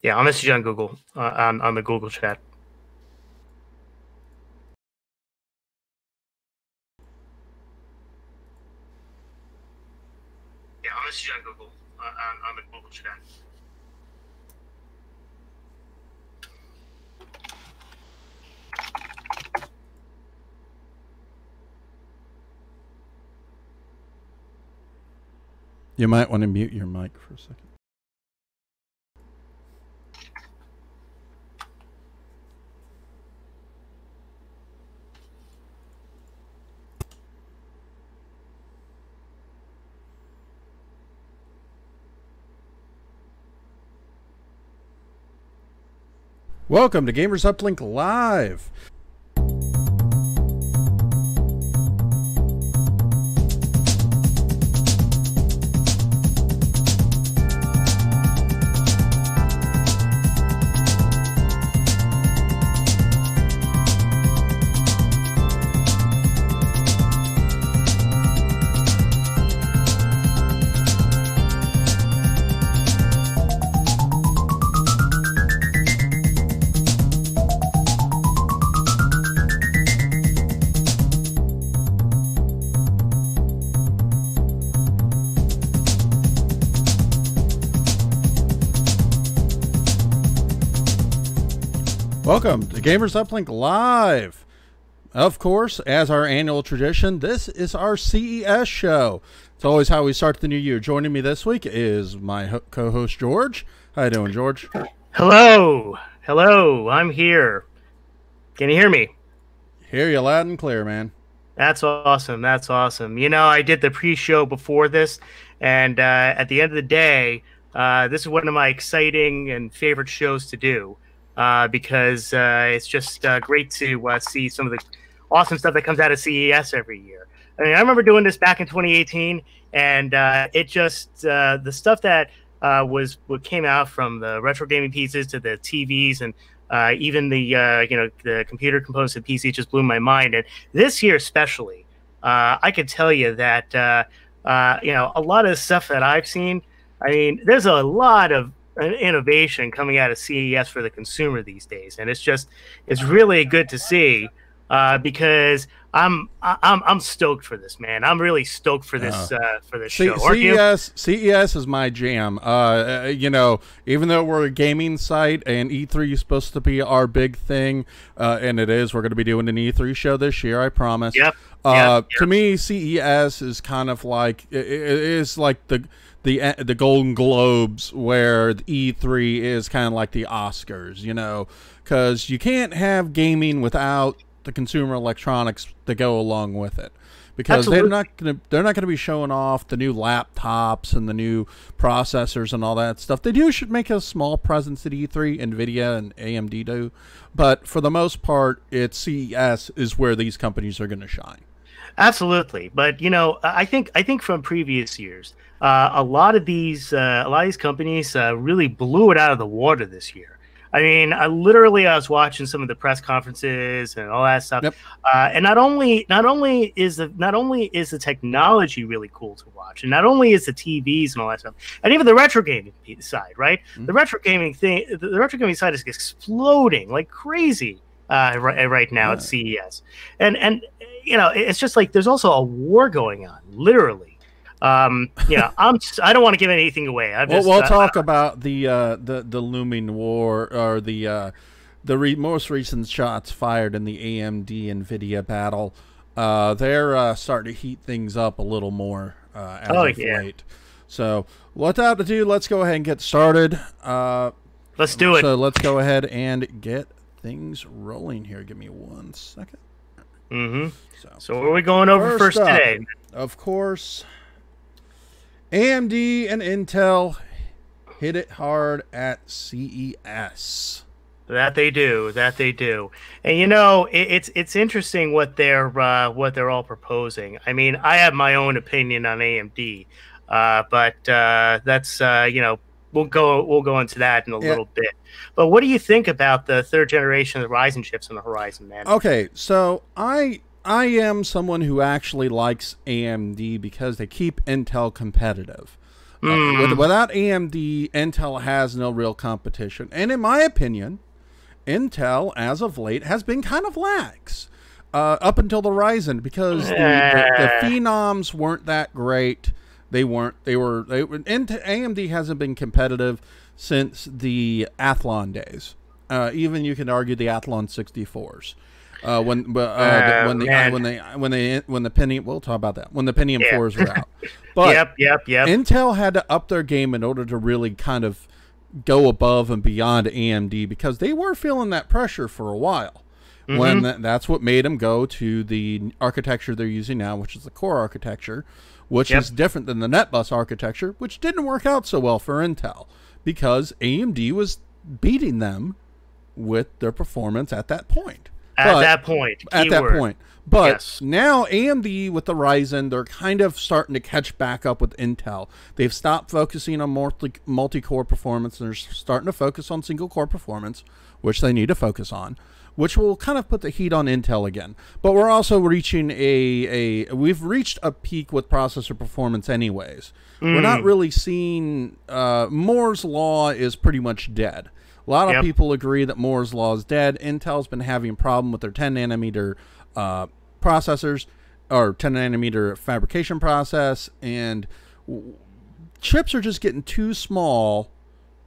Yeah, I'll message you on Google, on the Google chat. Yeah, I'll message you on Google, on the Google chat. You might want to mute your mic for a second. Welcome to Gamers Uplink Live. Welcome to Gamers Uplink Live. Of course, as our annual tradition, this is our CES show. It's always how we start the new year. Joining me this week is my co-host George. How you doing, George? Hello, I'm here. Can you hear me? Hear you loud and clear, man. That's awesome. You know, I did the pre-show before this, and at the end of the day, this is one of my exciting and favorite shows to do. Because it's just great to see some of the awesome stuff that comes out of CES every year. I mean, I remember doing this back in 2018, and it just the stuff that was what came out from the retro gaming pieces to the TVs and even the the computer components of PC just blew my mind. And this year especially, I could tell you that a lot of the stuff that I've seen. I mean, there's a lot of innovation coming out of CES for the consumer these days, and it's really good to see because I'm stoked for this, man. I'm really stoked for this show. CES is my jam. Even though we're a gaming site and E3 is supposed to be our big thing, and it is, we're going to be doing an E3 show this year, I promise. Yep. To me, CES is kind of like it is like the Golden Globes, where the E3 is kind of like the Oscars, because you can't have gaming without the consumer electronics to go along with it, because Absolutely. they're not gonna be showing off the new laptops and the new processors and all that stuff. They should make a small presence at E3, Nvidia and AMD do, but for the most part, it's CES is where these companies are going to shine. Absolutely, but I think from previous years, a lot of these companies really blew it out of the water this year. I mean, I was watching some of the press conferences and all that stuff, Yep. And not only is the technology really cool to watch, and not only is the TVs and all that stuff, and even the retro gaming side, right? Mm-hmm. The retro gaming side is exploding like crazy right now at CES, and it's just like there's also a war going on, literally. I don't want to give anything away. We'll talk about the looming war, or the most recent shots fired in the AMD Nvidia battle. They're starting to heat things up a little more as of late. So without ado, let's go ahead and get started. Let's do it. So let's go ahead and get things rolling here. Give me 1 second. Mm-hmm. So what are we going over first today? Of course, AMD and Intel hit it hard at CES. That they do. And it's interesting what they're all proposing. I mean, I have my own opinion on AMD, but that's we'll go into that in a little bit. But what do you think about the third generation of the Ryzen chips on the horizon, man? Okay, so I am someone who actually likes AMD because they keep Intel competitive. Without AMD, Intel has no real competition. And in my opinion, Intel, as of late, has been kind of lax up until the Ryzen, because the phenoms weren't that great. AMD hasn't been competitive since the Athlon days. Even you can argue the Athlon 64s. When the Pentium, we'll talk about that when the Pentium 4s were out. But yep. Intel had to up their game in order to really kind of go above and beyond AMD, because they were feeling that pressure for a while. When that's what made them go to the architecture they're using now, which is the Core architecture, which is different than the NetBus architecture, which didn't work out so well for Intel because AMD was beating them with their performance at that point. But now AMD with the Ryzen, they're kind of starting to catch back up with Intel. They've stopped focusing on multi-core performance, and they're starting to focus on single-core performance, which they need to focus on, which will kind of put the heat on Intel again. But we're also reaching we've reached a peak with processor performance anyways. We're not really seeing, Moore's Law is pretty much dead. A lot of people agree that Moore's Law is dead. Intel's been having a problem with their 10 nanometer processors, or 10 nanometer fabrication process, and chips are just getting too small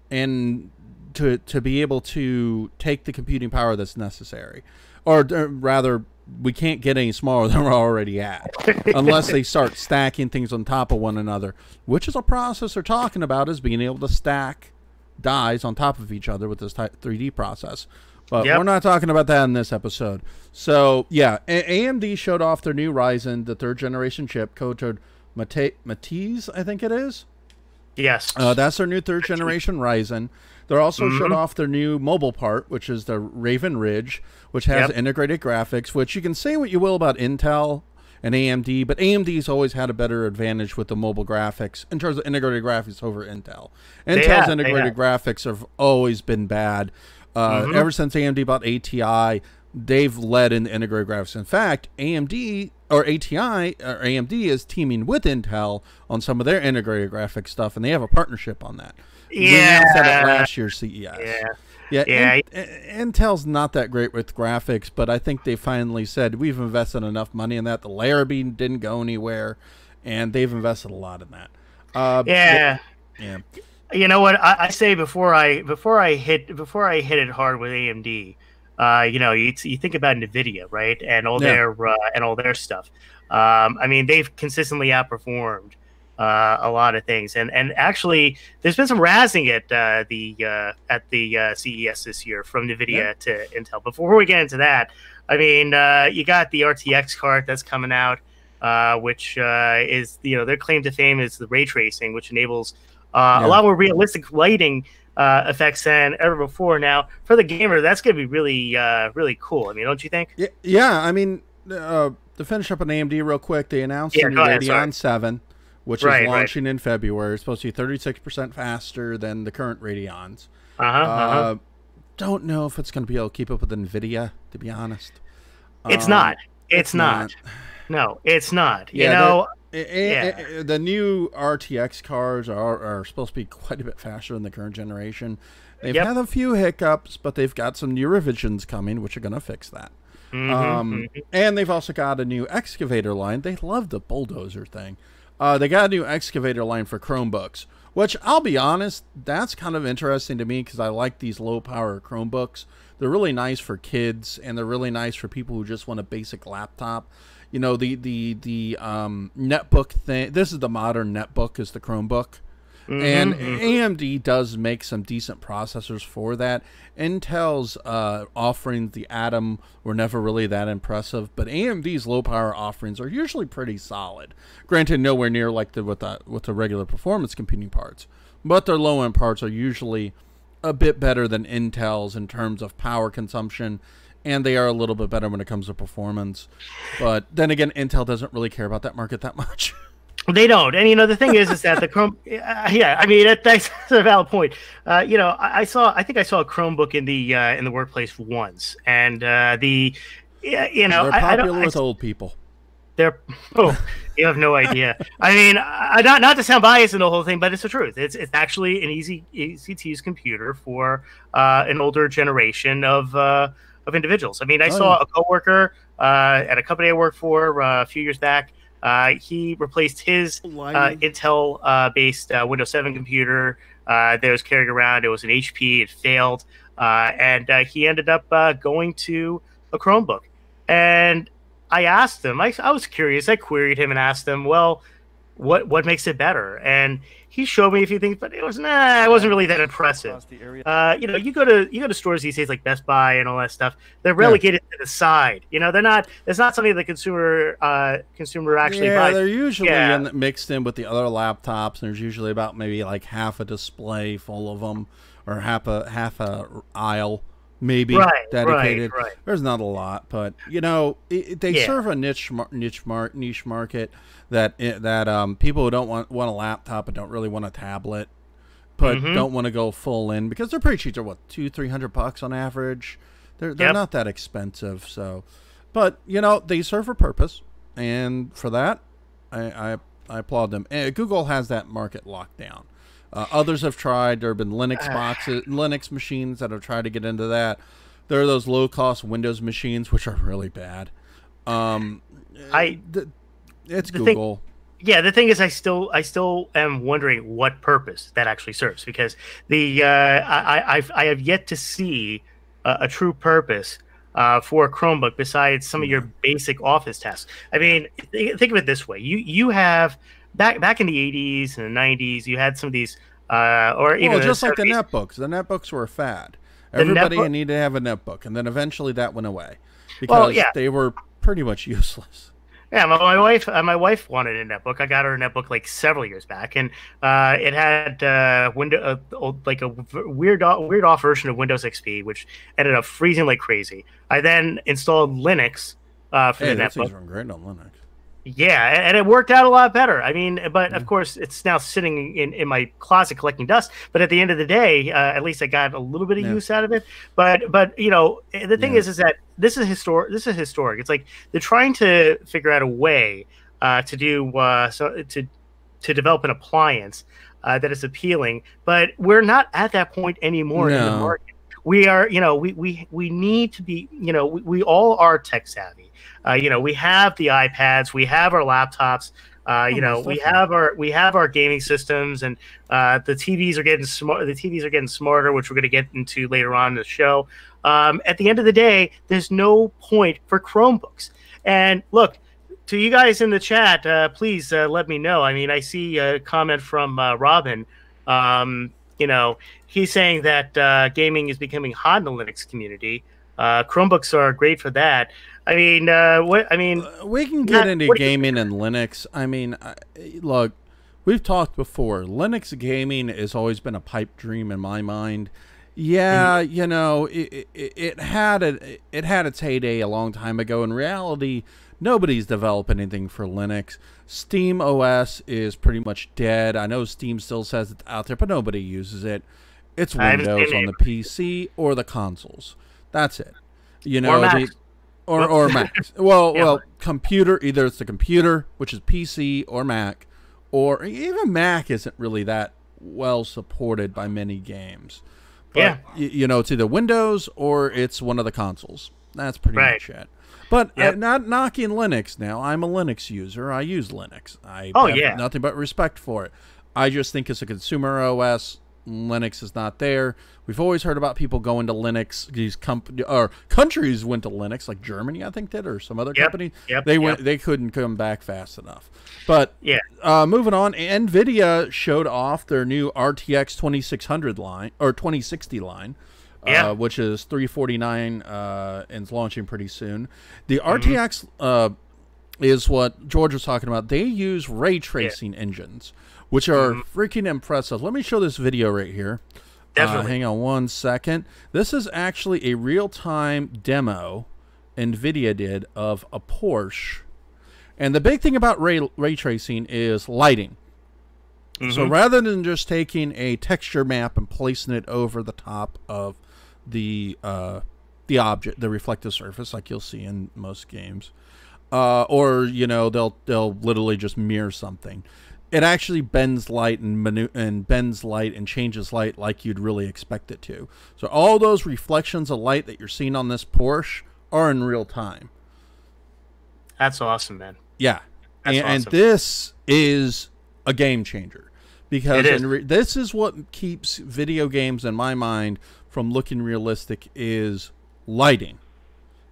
and to be able to take the computing power that's necessary. Or rather, we can't get any smaller than we're already at unless they start stacking things on top of one another, which is a process they're talking about, is being able to stack dies on top of each other with this 3D process. But we're not talking about that in this episode. So, yeah, AMD showed off their new Ryzen, the 3rd generation chip, coded Matiz, I think it is. Yes. That's their new 3rd generation Ryzen. They're also showed off their new mobile part, which is the Raven Ridge, which has integrated graphics, which you can say what you will about Intel and AMD, but AMD's always had a better advantage with the mobile graphics in terms of integrated graphics over Intel. Intel's integrated graphics have always been bad. Ever since AMD bought ATI, they've led in the integrated graphics. In fact, AMD or ATI or AMD is teaming with Intel on some of their integrated graphics stuff, and they have a partnership on that. We announced that at last year's CES. Intel's not that great with graphics, but I think they finally said, we've invested enough money in that. The Larrabee didn't go anywhere, and they've invested a lot in that. You know what I say before I hit it hard with AMD. You know, you think about Nvidia, right, and all their stuff. I mean, they've consistently outperformed a lot of things, and actually, there's been some razzing at the CES this year from Nvidia to Intel. Before we get into that, I mean, you got the RTX card that's coming out, which is, you know, their claim to fame is the ray tracing, which enables a lot more realistic lighting effects than ever before. Now, for the gamer, that's going to be really, really cool. I mean, don't you think? Yeah. I mean, to finish up on AMD real quick, they announced the new Radeon 7, which is launching in February. It's supposed to be 36% faster than the current Radeons. Don't know if it's going to be able to keep up with NVIDIA, to be honest. It's not. It's not. No, it's not. You know... The new RTX cards are supposed to be quite a bit faster than the current generation. They've had a few hiccups, but they've got some new revisions coming, which are going to fix that. And they've also got a new excavator line. They love the bulldozer thing. They got a new excavator line for Chromebooks, which, I'll be honest, that's kind of interesting to me because I like these low-power Chromebooks. They're really nice for kids, and they're really nice for people who just want a basic laptop. You know, the netbook thing. This is the modern netbook, is the Chromebook. And AMD does make some decent processors for that. Intel's offerings, the Atom, were never really that impressive, but AMD's low-power offerings are usually pretty solid. Granted, nowhere near like with the regular performance computing parts, but their low-end parts are usually a bit better than Intel's in terms of power consumption, and they are a little bit better when it comes to performance. But then again, Intel doesn't really care about that market that much. They don't. And, you know, the thing is that the Chrome, I mean, that's a valid point. You know, I think I saw a Chromebook in the workplace once, and you know, they're popular with old people. they're oh, you have no idea. I mean, not to sound biased in the whole thing, but it's the truth. It's actually an easy to use computer for an older generation of individuals. I mean, I saw a coworker at a company I worked for a few years back. He replaced his Intel based Windows 7 computer that was carrying around. It was an HP. It failed, and he ended up going to a Chromebook. And I asked him, I was curious. I queried him and asked him, well, what makes it better? And he showed me a few things, but it wasn't really that impressive. You know, you go to stores these days like Best Buy and all that stuff. They're relegated to the side. You know, they're not. It's not something the consumer actually buys. They're usually mixed in with the other laptops. And there's usually about maybe like half a display full of them, or half a aisle maybe dedicated. Right. There's not a lot, but you know, they serve a niche market that people who don't want a laptop and don't really want a tablet, but don't want to go full in, because they're pretty cheap. They're what, $200-300 on average. They're not that expensive. So, but you know, they serve a purpose, and for that, I applaud them. And Google has that market locked down. Others have tried. There have been Linux machines that have tried to get into that. There are those low-cost Windows machines, which are really bad. It's Google. The thing is, I still am wondering what purpose that actually serves, because I have yet to see a true purpose for a Chromebook besides some of your basic office tasks. I mean, think of it this way: you have back in the 80s and the 90s, you had some of these, or even just like the netbooks. The netbooks were a fad. Everybody needed to have a netbook, and then eventually that went away because they were pretty much useless. Yeah, my wife wanted a netbook. I got her a netbook like several years back, and it had like a weird off version of Windows XP, which ended up freezing like crazy. I then installed Linux for the netbook. Things run great on Linux. Yeah, and it worked out a lot better. I mean, but of course, it's now sitting in my closet collecting dust. But at the end of the day, at least I got a little bit of use out of it. But you know, the thing is that this is historic. It's like they're trying to figure out a way to do to develop an appliance that is appealing. But we're not at that point anymore in the market. We are, you know, we need to be, you know, we all are tech savvy. You know, we have the iPads, we have our laptops, you know, we have our gaming systems, and the TVs are getting smart. The TVs are getting smarter, which we're going to get into later on in the show. At the end of the day, there's no point for Chromebooks. And look, to you guys in the chat, please let me know. I mean, I see a comment from Robin. You know, he's saying that gaming is becoming hot in the Linux community. Chromebooks are great for that. I mean, we can get into gaming and Linux. I mean, look, we've talked before. Linux gaming has always been a pipe dream in my mind. Yeah, you know, it had its heyday a long time ago. In reality, nobody's developed anything for Linux. Steam OS is pretty much dead. I know Steam still says it's out there, but nobody uses it. It's Windows on the PC or the consoles. That's it. You know, or Macs. Well, computer. Either it's the computer, which is PC, or Mac, or even Mac isn't really that well supported by many games. But, you know, it's either Windows or it's one of the consoles. That's pretty much it. But not knocking Linux now. I'm a Linux user. I use Linux. I have nothing but respect for it. I just think it's a consumer OS. Linux is not there. We've always heard about people going to Linux. These countries went to Linux, like Germany, I think did, or some other company. They couldn't come back fast enough. But moving on, Nvidia showed off their new RTX 2600 line or 2060 line. Which is $349 and it's launching pretty soon. The RTX is what George was talking about. They use ray tracing engines, which are freaking impressive. Let me show this video right here. Hang on one second. This is actually a real-time demo NVIDIA did of a Porsche. And the big thing about ray tracing is lighting. So rather than just taking a texture map and placing it over the top of the object, the reflective surface, like you'll see in most games, or you know they'll literally just mirror something. It actually bends light and bends light and changes light like you'd really expect it to. So all those reflections of light that you're seeing on this Porsche are in real time. That's awesome, man. Yeah, That's awesome. And this is a game changer because this is what keeps video games in my mind from looking realistic is lighting.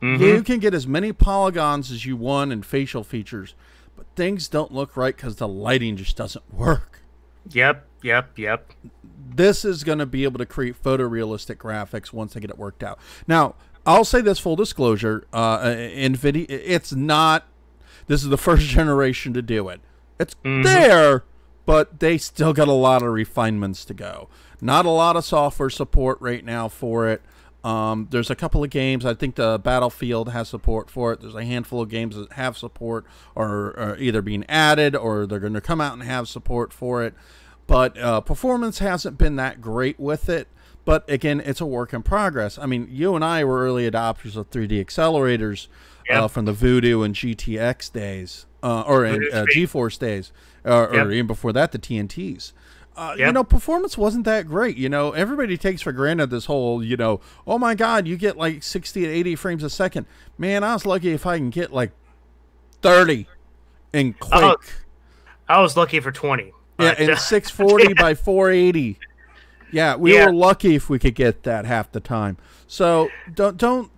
You can get as many polygons as you want and facial features, but things don't look right because the lighting just doesn't work. Yep. This is going to be able to create photorealistic graphics once they get it worked out. Now, I'll say this full disclosure, Nvidia, it's not, this is the first generation to do it. It's there, but they still got a lot of refinements to go. Not a lot of software support right now for it. There's a couple of games. I think the Battlefield has support for it. There's a handful of games that have support or are either being added or they're going to come out and have support for it. But performance hasn't been that great with it. But again, it's a work in progress. I mean, you and I were early adopters of 3D accelerators from the Voodoo and GTX days, or GeForce days, or even before that, the TNTs. You know, performance wasn't that great. You know, everybody takes for granted this whole, you know, oh my God, you get like 60 to 80 frames a second. Man, I was lucky if I can get like 30 in Quake. I was lucky for 20. Yeah, in 640 by 480. Yeah, we were lucky if we could get that half the time. So don't.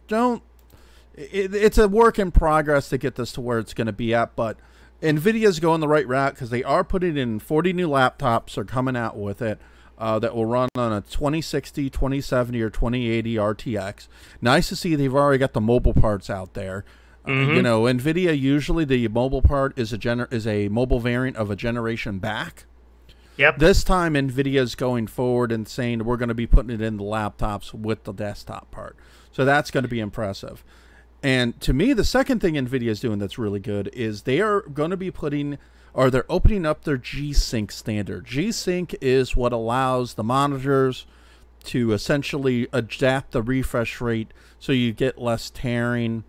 It's a work in progress to get this to where it's going to be at, but NVIDIA's going the right route because they are putting in 40 new laptops are coming out with it that will run on a 2060, 2070, or 2080 RTX. Nice to see they've already got the mobile parts out there. You know, NVIDIA usually the mobile part is a mobile variant of a generation back. This time NVIDIA's going forward and saying we're going to be putting it in the laptops with the desktop part. So that's going to be impressive. And to me, the second thing NVIDIA is doing that's really good is they are going to be they're opening up their G-Sync standard. G-Sync is what allows the monitors to essentially adapt the refresh rate so you get less tearing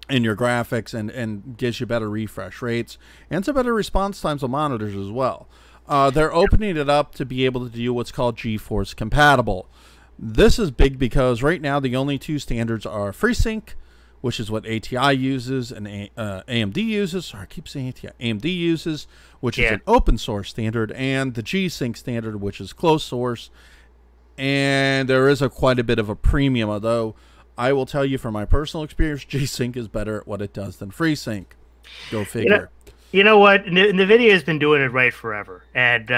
in your graphics and gives you better refresh rates and some better response times on monitors as well. They're opening it up to be able to do what's called GeForce compatible. This is big because right now the only two standards are FreeSync, which is what ATI uses and AMD uses. Sorry, I keep saying ATI. AMD uses, which is an open source standard, and the G-Sync standard, which is closed source. And there is quite a bit of a premium, although I will tell you from my personal experience, G-Sync is better at what it does than FreeSync. Go figure. You know what? NVIDIA has been doing it right forever, and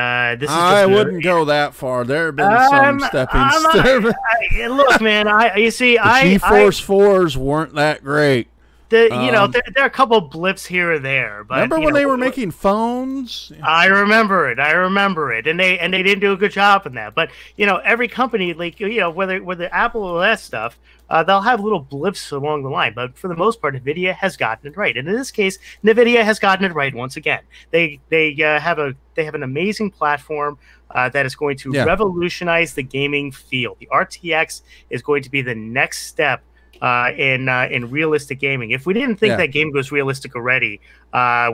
this is. I wouldn't go that far. There have been some stepping stones. Look, man. You see, the GeForce 4s weren't that great. You know, there are a couple blips here or there. But remember when they were making phones? I remember it. and they didn't do a good job in that. But you know, every company, like whether Apple or that stuff, they'll have little blips along the line. But for the most part, Nvidia has gotten it right. And in this case, Nvidia has gotten it right once again. They have an amazing platform that is going to revolutionize the gaming field. The RTX is going to be the next step in realistic gaming. If we didn't think that game was realistic already,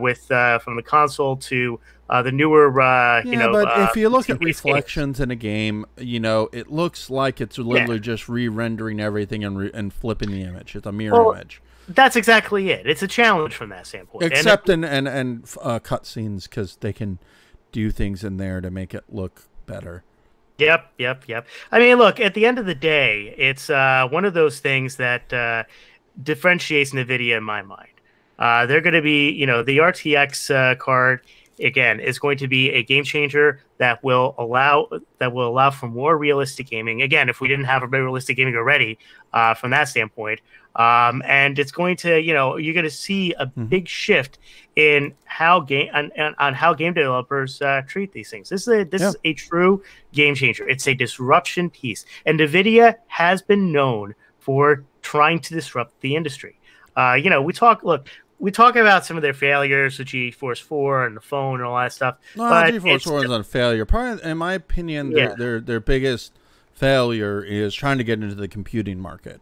with from the console to the newer, but if you look at reflections in a game, you know, it looks like it's literally just re-rendering everything and flipping the image. It's a mirror image. That's exactly it. It's a challenge from that standpoint. Except in cutscenes, because they can do things in there to make it look better. Yep. I mean, look, at the end of the day, it's one of those things that differentiates NVIDIA in my mind. They're going to be, you know, the RTX card, again, is going to be a game changer that will allow for more realistic gaming. Again, if we didn't have a realistic gaming already, from that standpoint, and it's going to, you know, you're going to see a big shift in how on how game developers treat these things. This is a true game changer. It's a disruption piece, and NVIDIA has been known for trying to disrupt the industry. You know, we talk about some of their failures, the GeForce 4 and the phone and all that stuff. No, GeForce 4 is not a failure. Probably, in my opinion, their biggest failure is trying to get into the computing market.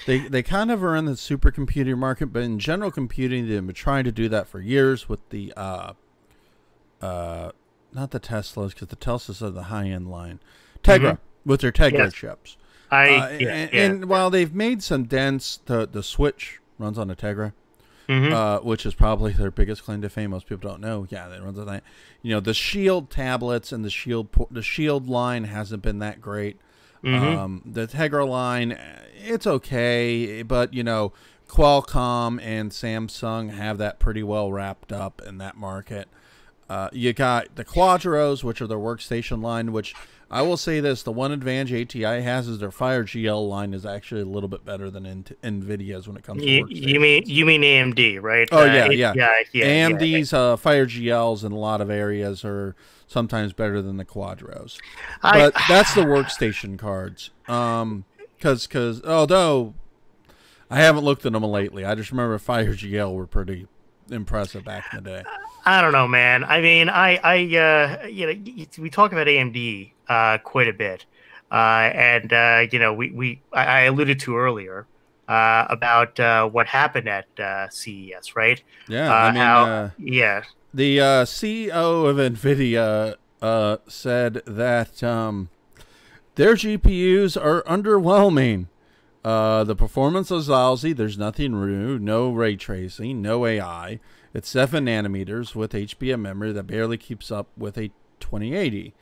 They kind of are in the supercomputing market, but in general computing, they've been trying to do that for years with the not the Teslas, because the Teslas are the high-end line. Tegra, with their Tegra chips. And while they've made some dents, the Switch runs on a Tegra, which is probably their biggest claim to fame. Most people don't know. Yeah, it runs on that. You know, the Shield tablets and the Shield line hasn't been that great. The Tegra line, it's okay, but, you know, Qualcomm and Samsung have that pretty well wrapped up in that market. You got the Quadros, which are their workstation line, which I will say this, the one advantage ATI has is their Fire GL line is actually a little bit better than Nvidia's when it comes to workstations. You mean AMD, right? Oh, yeah. AMD's Fire GLs in a lot of areas are sometimes better than the Quadros. But that's the workstation cards. Because although I haven't looked at them lately, I just remember Fire GL were pretty impressive back in the day. I don't know, man. I mean, you know, we talk about AMD quite a bit, and you know, I alluded to earlier about what happened at CES, right? Yeah, I mean, the CEO of Nvidia said that their GPUs are underwhelming. The performance is lousy. There's nothing new, no ray tracing, no AI. It's 7 nanometers with HBM memory that barely keeps up with a 2080.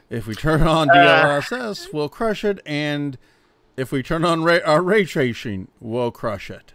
If we turn on DLSS, we'll crush it, and if we turn on ray tracing, we'll crush it.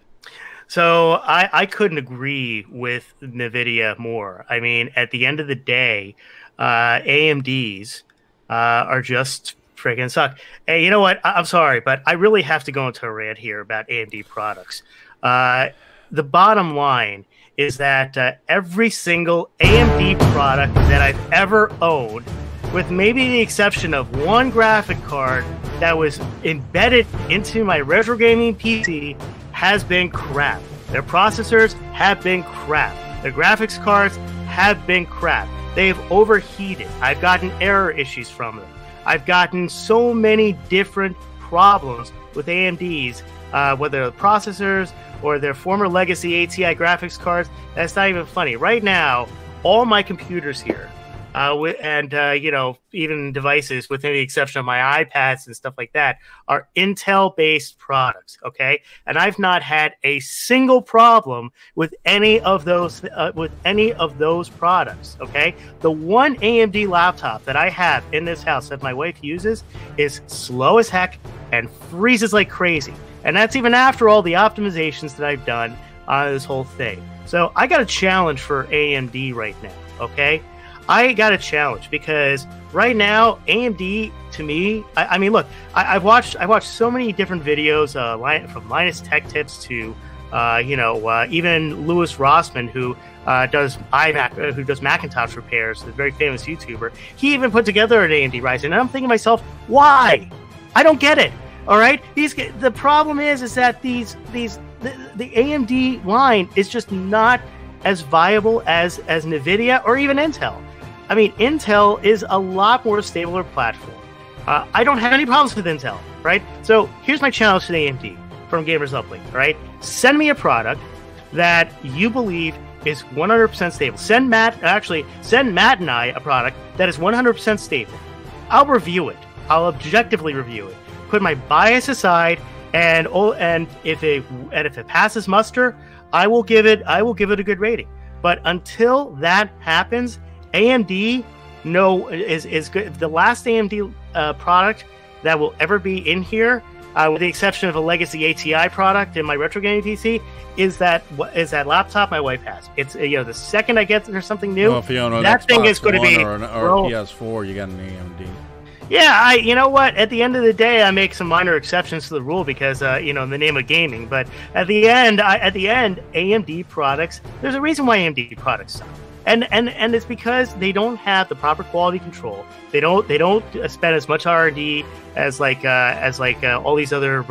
So I couldn't agree with NVIDIA more. I mean, at the end of the day, AMDs are just freaking suck. Hey, you know what? I'm sorry, but I really have to go into a rant here about AMD products. The bottom line is that every single AMD product that I've ever owned, with maybe the exception of one graphic card that was embedded into my Retrogaming PC, has been crap. Their processors have been crap. Their graphics cards have been crap. They've overheated. I've gotten error issues from them. I've gotten so many different problems with AMDs, whether the processors or their former legacy ATI graphics cards. That's not even funny. Right now, all my computers here, you know, even devices, with the exception of my iPads and stuff like that, are Intel-based products. Okay, and I've not had a single problem with any of those products. Okay, the one AMD laptop that I have in this house that my wife uses is slow as heck and freezes like crazy, and that's even after all the optimizations that I've done on this whole thing. So I got a challenge for AMD right now. Okay. I got a challenge because right now AMD, to me, I mean, look, I've watched so many different videos, from Linus Tech Tips to, you know, even Louis Rossmann, who does Macintosh repairs, a very famous YouTuber. He even put together an AMD Ryzen, and I'm thinking to myself, why? I don't get it. All right, the problem is that the AMD line is just not as viable as Nvidia or even Intel. I mean, Intel is a lot more stabler platform. I don't have any problems with Intel, right? So here's my challenge to the AMD from Gamers Uplink, right? Send me a product that you believe is 100% stable. Send Matt and I a product that is 100% stable. I'll review it. I'll objectively review it. Put my bias aside, and if it passes muster, I will give it a good rating. But until that happens, AMD is good. The last AMD product that will ever be in here, with the exception of a legacy ATI product in my Retrogaming PC, is that laptop my wife has. It's, you know, the second I get her something new, well, if you own that thing is going to be or PS4, you got an AMD. Yeah, you know what? At the end of the day, I make some minor exceptions to the rule because, you know, in the name of gaming. But at the end, AMD products. There's a reason why AMD products suck, and it's because they don't have the proper quality control. They don't spend as much R&D as all these other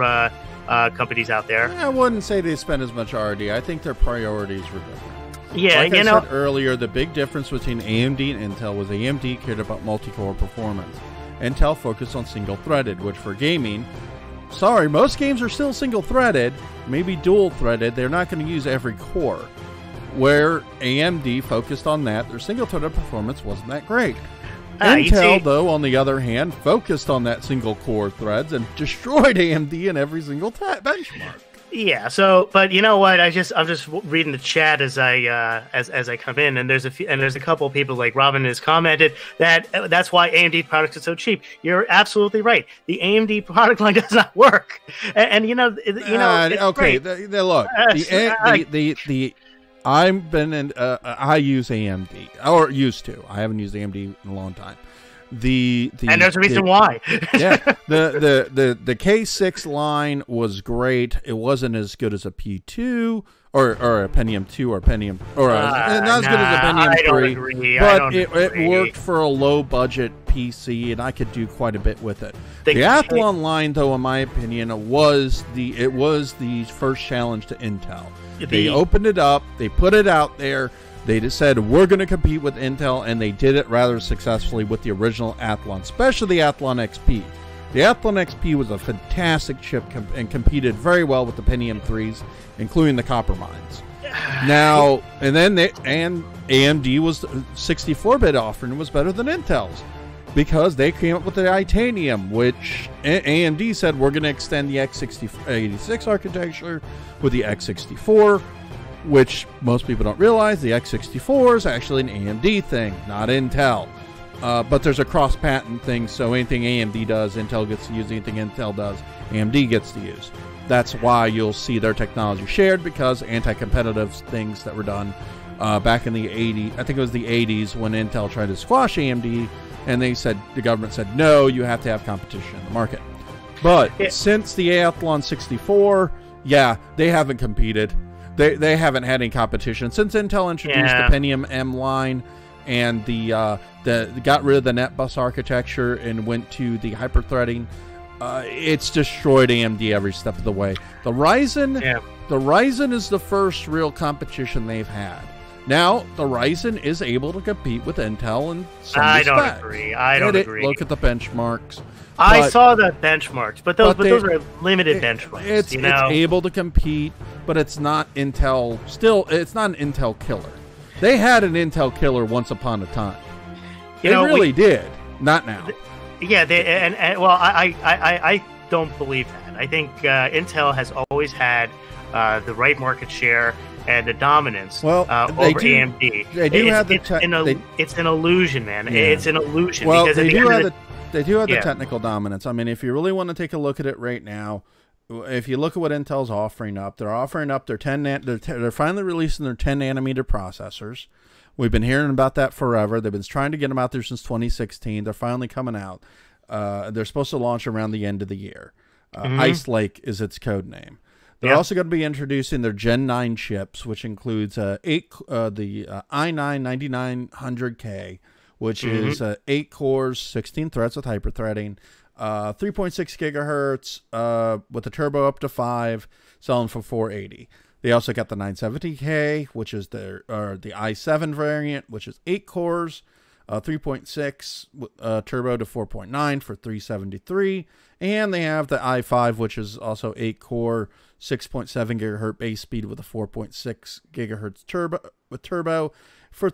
companies out there. I wouldn't say they spend as much R&D. I think their priorities were different. Yeah, like I said earlier, the big difference between AMD and Intel was AMD cared about multi-core performance. Intel focused on single-threaded, which for gaming, sorry, most games are still single-threaded, maybe dual-threaded. They're not going to use every core. Where AMD focused on that, their single-threaded performance wasn't that great. Intel, though, on the other hand, focused on that single-core threads and destroyed AMD in every single benchmark. Yeah. So, but you know what? I'm just reading the chat as I come in, and there's a couple of people like Robin has commented that that's why AMD products are so cheap. You're absolutely right. The AMD product line does not work, and okay. Look, I've been in. I use AMD, or used to. I haven't used AMD in a long time. And there's a reason why. Yeah, the K6 line was great. It wasn't as good as a P2 or a Pentium 2 or Pentium not as good as a Pentium 3. But it worked for a low budget PC, and I could do quite a bit with it. The Athlon line, though, in my opinion, was the first challenge to Intel. They opened it up. They put it out there. They just said, we're going to compete with Intel, and they did it rather successfully with the original Athlon, especially the Athlon XP. The Athlon XP was a fantastic chip and competed very well with the Pentium 3s, including the Copper Mines. Now, and AMD was 64-bit offering was better than Intel's because they came up with the Titanium, which AMD said, we're going to extend the x86 architecture with the x64, which most people don't realize. The x64 is actually an AMD thing, not Intel. But there's a cross-patent thing, so anything AMD does, Intel gets to use. Anything Intel does, AMD gets to use. That's why you'll see their technology shared, because anti-competitive things that were done back in the 80s, I think it was the 80s, when Intel tried to squash AMD, and the government said, no, you have to have competition in the market. But since the Athlon 64, yeah, they haven't competed. They haven't had any competition since Intel introduced the Pentium M line and got rid of the NetBus architecture and went to the hyperthreading. It's destroyed AMD every step of the way. The Ryzen is the first real competition they've had. Now the Ryzen is able to compete with Intel in some respects. I don't agree. Look at the benchmarks. I saw the benchmarks, but those are limited benchmarks. It's able to compete, but it's not Intel. Still, it's not an Intel killer. They had an Intel killer once upon a time. They really did. Not now. Yeah, I don't believe that. I think Intel has always had the right market share and the dominance over AMD. They do have the it's an illusion, man. Yeah. It's an illusion. Well, because they do have the technical dominance. I mean, if you really want to take a look at it right now, if you look at what Intel's offering up, they're offering up their they're finally releasing their 10 nanometer processors. We've been hearing about that forever. They've been trying to get them out there since 2016. They're finally coming out. They're supposed to launch around the end of the year. Ice Lake is its code name. They're also going to be introducing their Gen 9 chips, which includes the i9-9900K, which is 8 cores, 16 threads with hyperthreading, 3.6 gigahertz with a turbo up to 5, selling for $480. They also got the 970K, which is the i7 variant, which is 8 cores, 3.6 turbo to 4.9 for $373. And they have the i5, which is also 8 core, 6.7 gigahertz base speed with a 4.6 gigahertz turbo for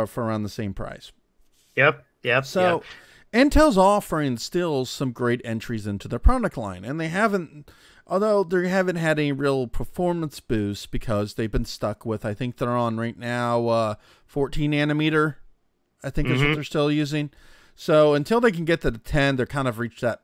for around the same price. Yep. So Intel's offering still some great entries into their product line, and they haven't had any real performance boosts because they've been stuck with, I think they're on right now 14 nanometer, I think is what they're still using. So until they can get to the 10, they're kind of reached that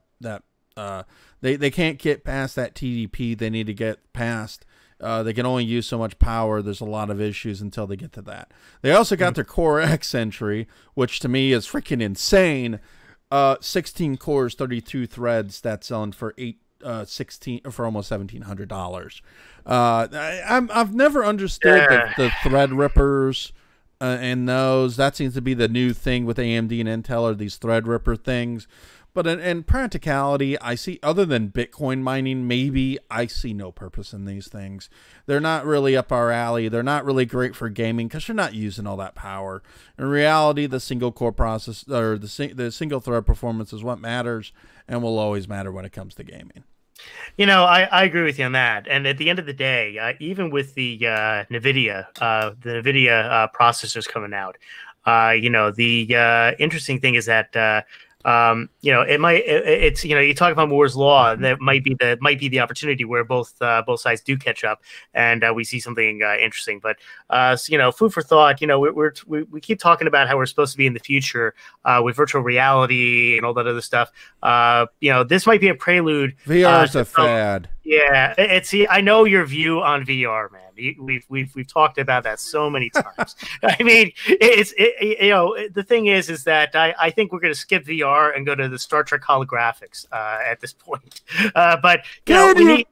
they can't get past that TDP they need to get past. They can only use so much power. There's a lot of issues until they get to that. They also got their Core X entry, which to me is freaking insane. 16 cores, 32 threads. That's selling for almost $1,700. I've never understood the thread rippers and those. That seems to be the new thing with AMD and Intel, are these thread ripper things. But in practicality, I see, other than Bitcoin mining, maybe, I see no purpose in these things. They're not really up our alley. They're not really great for gaming because you're not using all that power. In reality, the single core process, or the single thread performance is what matters and will always matter when it comes to gaming. You know, I agree with you on that. And at the end of the day, even with the Nvidia processors coming out, you know, the interesting thing is that you know, it's you know, you talk about Moore's law, and that might be the opportunity where both sides do catch up, and we see something interesting. But so, you know, food for thought. You know, we keep talking about how we're supposed to be in the future with virtual reality and all that other stuff. You know, this might be a prelude. VR is a fad. Yeah, I know your view on VR, man. We've talked about that so many times. I mean, you know, the thing is that I think we're going to skip VR and go to the Star Trek holographics at this point. But can you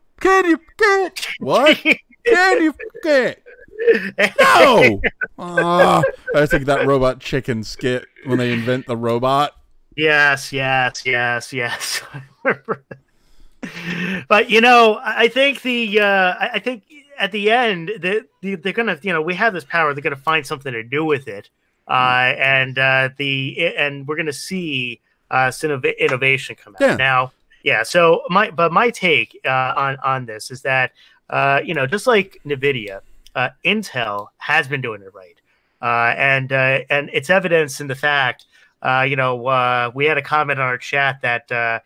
what? Can you get? No. I think that Robot Chicken skit when they invent the robot. Yes. But you know, I think I think at the end they're gonna, you know, we have this power. They're gonna find something to do with it, and we're gonna see some innovation come out now. Yeah. So my take on this is that you know, just like Nvidia, Intel has been doing it right, and it's evidenced in the fact, you know, we had a comment on our chat that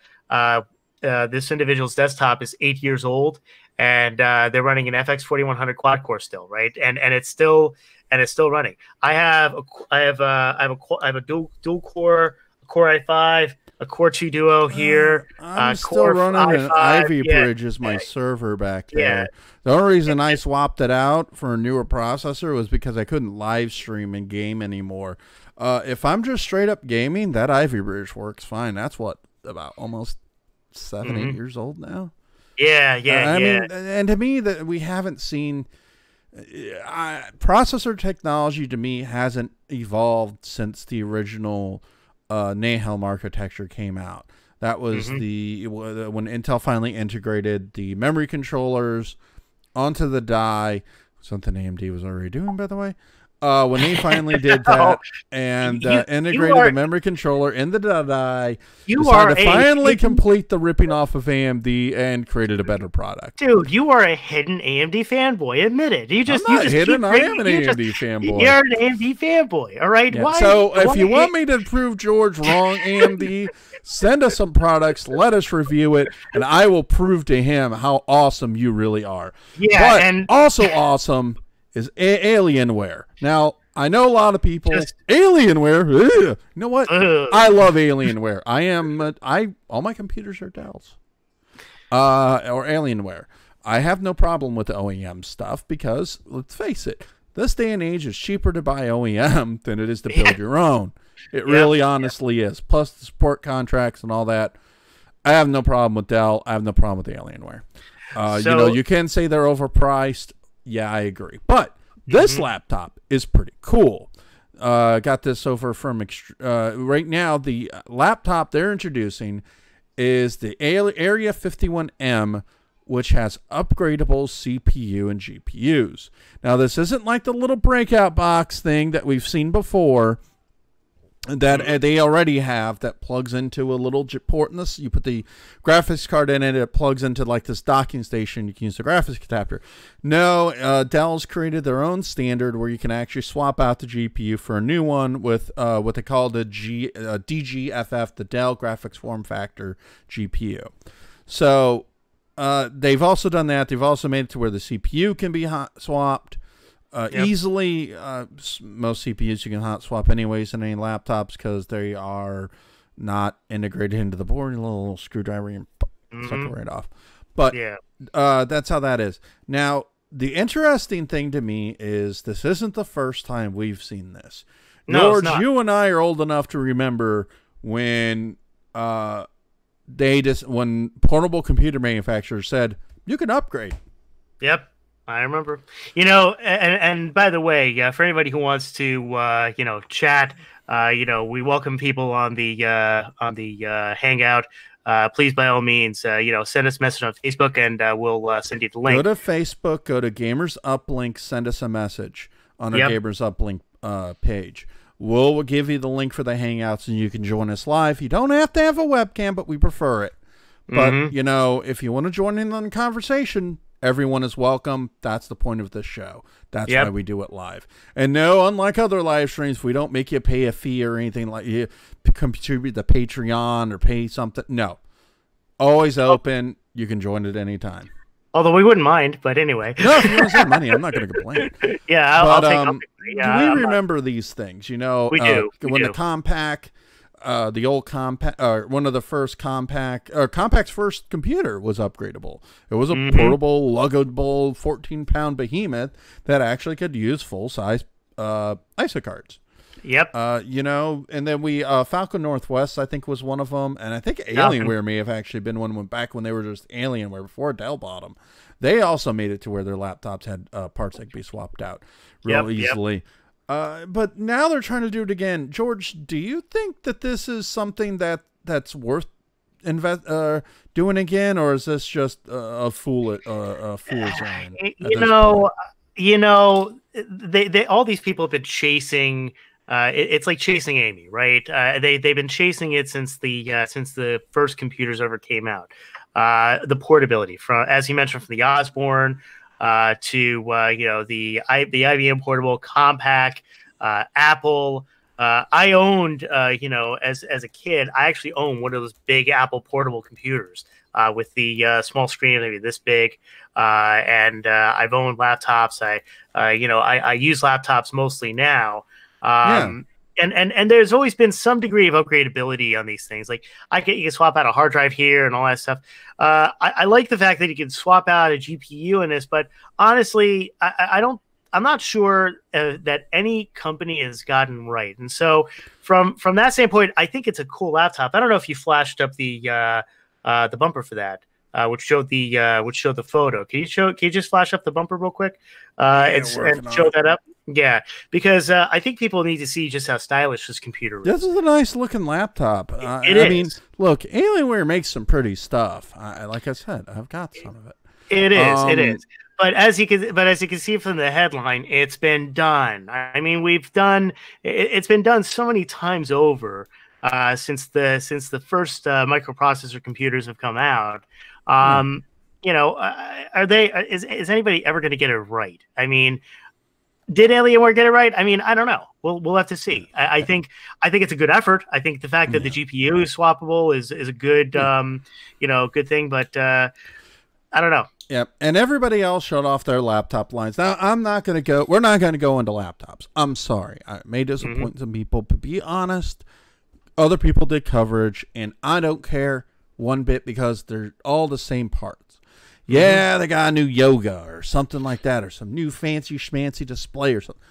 this individual's desktop is 8 years old, and they're running an FX 4100 quad core still, right? And it's still running. I have a dual core, a Core i5, a Core 2 Duo here. I'm still running an Ivy Bridge as my server back there. Yeah. The only reason I swapped it out for a newer processor was because I couldn't live stream and game anymore. If I'm just straight up gaming, that Ivy Bridge works fine. That's what, about almost 7, 8 years old now. Yeah. I mean, and to me, that we haven't seen processor technology. To me, hasn't evolved since the original Nehalem architecture came out. That was when Intel finally integrated the memory controllers onto the die, something AMD was already doing, by the way. When they finally did that and integrated the memory controller in the die, decided to finally complete the ripping off of AMD and created a better product. Dude, you are a hidden AMD fanboy. Admit it. I'm not hidden. I am an AMD fanboy. You're an AMD fanboy. All right. Yeah. So if you want me to prove George wrong, AMD, send us some products. Let us review it, and I will prove to him how awesome you really are. Yeah, but and also awesome is Alienware. Now, I know a lot of people, Alienware, ugh. You know what? I love Alienware. All my computers are Dells. Or Alienware. I have no problem with the OEM stuff because, let's face it, this day and age, it's cheaper to buy OEM than it is to build your own. It really honestly is. Plus the support contracts and all that. I have no problem with Dell. I have no problem with Alienware. You know, you can say they're overpriced. Yeah, I agree. But this laptop is pretty cool. Got this over from right now. The laptop they're introducing is the Area 51M, which has upgradable CPU and GPUs. Now, this isn't like the little breakout box thing that we've seen before that they already have that plugs into a little port in this. You put the graphics card in it, it plugs into like this docking station. You can use the graphics adapter. No, Dell's created their own standard where you can actually swap out the GPU for a new one with what they call the DGFF, the Dell Graphics Form Factor GPU. So they've also done that. They've also made it to where the CPU can be hot swapped. Easily. Most CPUs you can hot swap anyways in any laptops because they are not integrated into the board. A little screwdriver and suck it right off. But that's how that is. Now, the interesting thing to me is this isn't the first time we've seen this. No, George, you and I are old enough to remember when when portable computer manufacturers said you can upgrade. Yep. I remember. You know, and by the way, for anybody who wants to, you know, chat We welcome people on the Hangout. Please, by all means, send us a message on Facebook, and we'll send you the link. Go to Facebook, go to Gamers Uplink, send us a message on our Gamers Uplink page. We'll give you the link for the Hangouts, and you can join us live. You don't have to have a webcam, but we prefer it. But, if you want to join in on the conversation, everyone is welcome. That's the point of this show. That's why we do it live. And no, unlike other live streams, we don't make you pay a fee or anything like you contribute to Patreon or pay something. No. Always open. You can join at any time. Although we wouldn't mind, but anyway. No, if you want to send money, I'm not going to complain. Yeah, I'll take do we remember these things? We do. When the Compaq, the old Compaq, one of the first Compaq's first computer was upgradable. It was a portable, luggable, 14-pound behemoth that actually could use full-size ISO cards. Yep. And then Falcon Northwest, I think, was one of them. And I think Alienware may have actually been one back when they were just Alienware before Dell bought them. They also made it to where their laptops had parts that could be swapped out real easily. But now they're trying to do it again. George, do you think that this is something that's worth doing again, or is this just a fool's errand? They all these people have been chasing. It's like chasing Amy, right? They've been chasing it since the first computers ever came out. The portability, from, as you mentioned, from the Osborne to the IBM portable, Compaq, Apple. I owned, as a kid, I actually owned one of those big Apple portable computers with the small screen, maybe this big. And I've owned laptops. I use laptops mostly now. And there's always been some degree of upgradability on these things. Like you can swap out a hard drive here and all that stuff. I like the fact that you can swap out a GPU in this, but honestly, I'm not sure that any company has gotten right. And so from that standpoint, I think it's a cool laptop. I don't know if you flashed up the bumper for that, which showed the photo. Can you just flash up the bumper real quick? And show that up? Yeah, because I think people need to see just how stylish this computer is. This is a nice looking laptop. It is. I mean, look, Alienware makes some pretty stuff. Like I said, I've got some of it. It is. But as you can see from the headline, it's been done. I mean, it's been done so many times over since the first microprocessor computers have come out. Is anybody ever going to get it right? I mean, did Alienware get it right? I mean, I don't know. We'll have to see. I think it's a good effort. I think the fact that the GPU is swappable is a good good thing. But I don't know. Yep. And everybody else shut off their laptop lines. Now, we're not going to go into laptops. I'm sorry. I may disappoint some people, but be honest, other people did coverage, and I don't care one bit because they're all the same parts. Yeah, they got a new Yoga or something like that, or some new fancy schmancy display or something.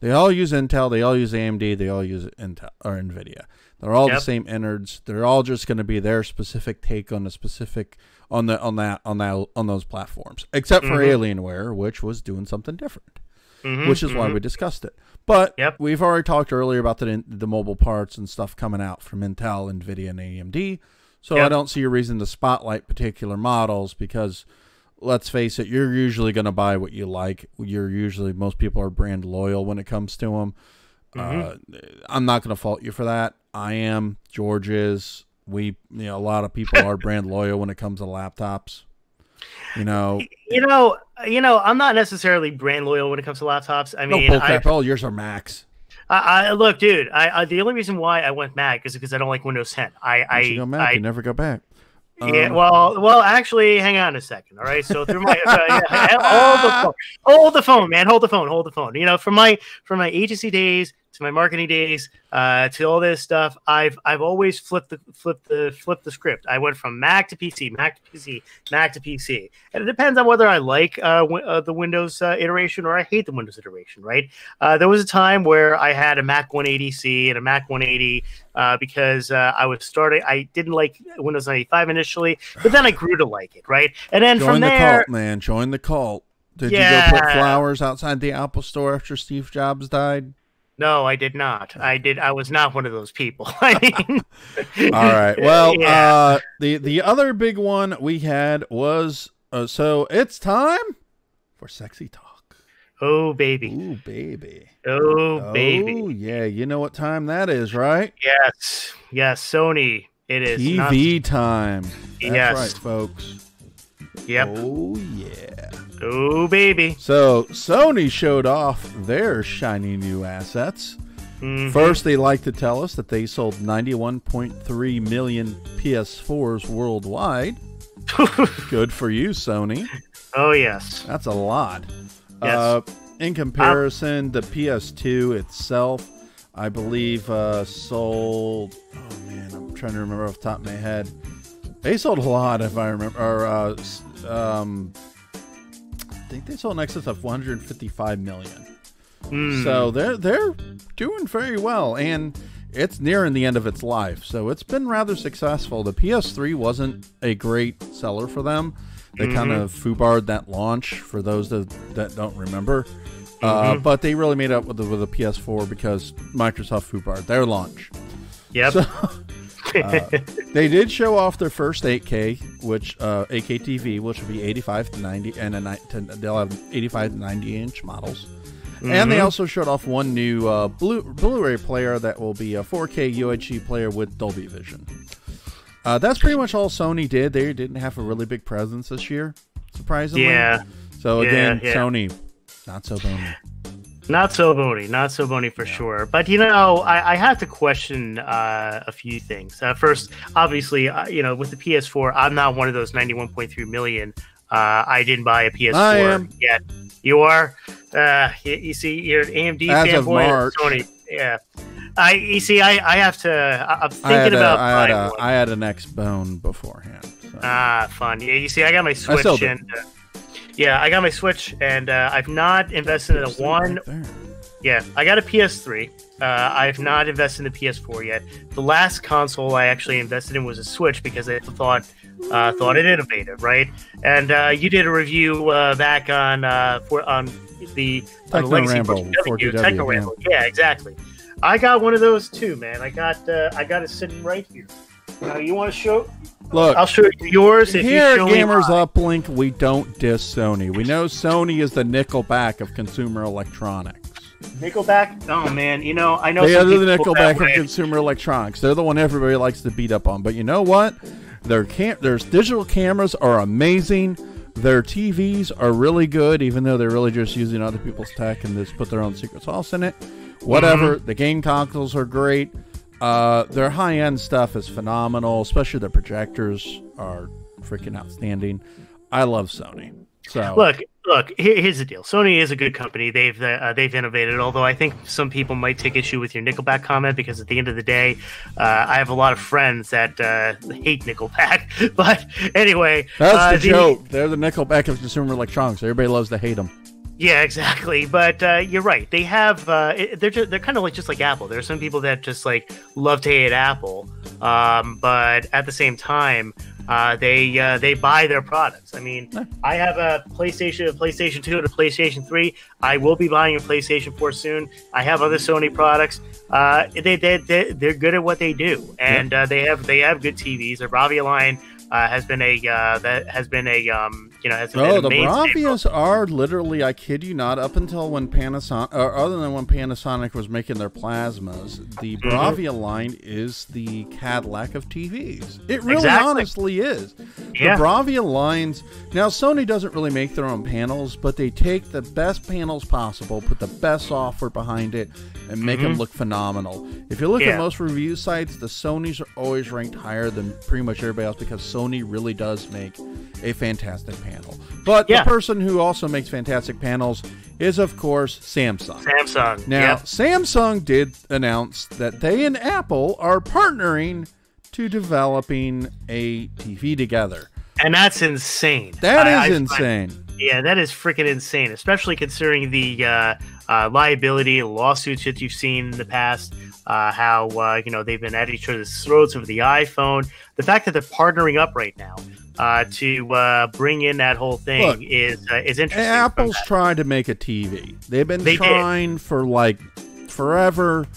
They all use Intel, they all use AMD, they all use Intel or Nvidia. They're all the same innards. They're all just going to be their specific take on the specific on those platforms, except for Alienware, which was doing something different, which is why we discussed it. But we've already talked earlier about the mobile parts and stuff coming out from Intel, Nvidia, and AMD. So I don't see a reason to spotlight particular models because, let's face it, you're usually going to buy what you like. Most people are brand loyal when it comes to them. I'm not going to fault you for that. I am. George is. A lot of people are brand loyal when it comes to laptops. I'm not necessarily brand loyal when it comes to laptops. I mean, all yours are Macs. Look, dude. The only reason why I went Mac is because I don't like Windows 10. You go Mac, you never go back. Yeah, well, actually, hang on a second. All right, so through my hold the phone, man, hold the phone. From my agency days to my marketing days to all this stuff, I've always flipped the script. I went from Mac to PC, Mac to PC, Mac to PC, and it depends on whether I like the Windows iteration or I hate the Windows iteration. Right? There was a time where I had a Mac 180C and a Mac 180 because I didn't like Windows 95 initially, but then I grew to like it. Right? And then join the cult, man. Join the cult. Did you go put flowers outside the Apple store after Steve Jobs died? No, I did not. I was not one of those people. I mean, All right. Well, yeah. the other big one we had was so it's time for sexy talk. Oh baby. Ooh, baby. Oh baby. Oh yeah, you know what time that is, right? Yes. Yes. Sony. It is TV time. That's yes. right, folks. Yep. Oh yeah. Oh baby. So Sony showed off their shiny new assets. Mm-hmm. First, they like to tell us that they sold 91.3 million PS4s worldwide. Good for you, Sony. Oh yes. That's a lot. Yes. In comparison, the PS2 itself, I believe, sold. Oh man, I'm trying to remember off the top of my head. They sold a lot, if I remember. Or I think they sold in excess of 155 million. So they're doing very well, and it's nearing the end of its life. So it's been rather successful. The PS3 wasn't a great seller for them. They kind of foobarred that launch, for those that don't remember. But they really made up with the PS4 because Microsoft foobarred their launch. Yep. So, they did show off their first 8K, which 8K TV, which will be 85 to 90, and they'll have 85 to 90 inch models. And they also showed off one new Blu-ray player that will be a 4K UHD player with Dolby Vision. That's pretty much all Sony did. They didn't have a really big presence this year, surprisingly. Yeah. So again, yeah. Sony, not so bony. Not so bony for sure. But I have to question a few things. First, obviously, with the PS4, I'm not one of those 91.3 million. I didn't buy a PS4 I am. yet. You are. You see, you're an AMD As of fanboy. March. Sony. Yeah. I have to. I'm thinking about buying one. I had an X-Bone beforehand. So. Fun. Yeah, you see, I got my Switch, I got my Switch, and I've not invested in a one. Right. Yeah, I got a PS3. I've not invested in the PS4 yet. The last console I actually invested in was a Switch because I thought it innovative, right? And you did a review back on the Legacy Techno Ramble. Yeah, exactly. I got one of those too, man. I got it sitting right here. You want to show? Look, I'll show you yours. If here you show at Gamers me Uplink, we don't diss Sony. We know Sony is the Nickelback of consumer electronics. Nickelback? Oh man, I know they are some the people Nickelback of consumer electronics. They're the one everybody likes to beat up on. But you know what? Their digital cameras are amazing. Their TVs are really good, even though they're really just using other people's tech and just put their own secret sauce in it. Whatever. The game consoles are great. Their high-end stuff is phenomenal, especially the projectors are freaking outstanding. I love Sony. So look. Here's the deal. Sony is a good company. They've innovated. Although I think some people might take issue with your Nickelback comment because at the end of the day, I have a lot of friends that hate Nickelback. But anyway, that's the joke. They're the Nickelback of consumer electronics. Everybody loves to hate them. Yeah, exactly. But you're right. They have they're kind of just like Apple. There are some people that just love to hate Apple, but at the same time, they buy their products. I mean, I have a PlayStation 2, and a PlayStation 3. I will be buying a PlayStation 4 soon. I have other Sony products. They're good at what they do, and they have good TVs. The Bravia line has been a the Bravias are literally, I kid you not, up until when Panasonic, or other than when Panasonic was making their plasmas, the Bravia line is the Cadillac of TVs. It really honestly is. The Bravia lines, now Sony doesn't really make their own panels, but they take the best panels possible, put the best software behind it, and make them look phenomenal. If you look at most review sites, the Sonys are always ranked higher than pretty much everybody else because Sony really does make a fantastic panel. But the person who also makes fantastic panels is, of course, Samsung. Now, Samsung did announce that they and Apple are partnering to developing a TV together. And that's insane. That is insane. Yeah, that is freaking insane, especially considering the liability lawsuits that you've seen in the past, how they've been at each other's throats over the iPhone. The fact that they're partnering up right now to bring in that whole thing is interesting. Apple's tried to make a TV. They've been trying for forever,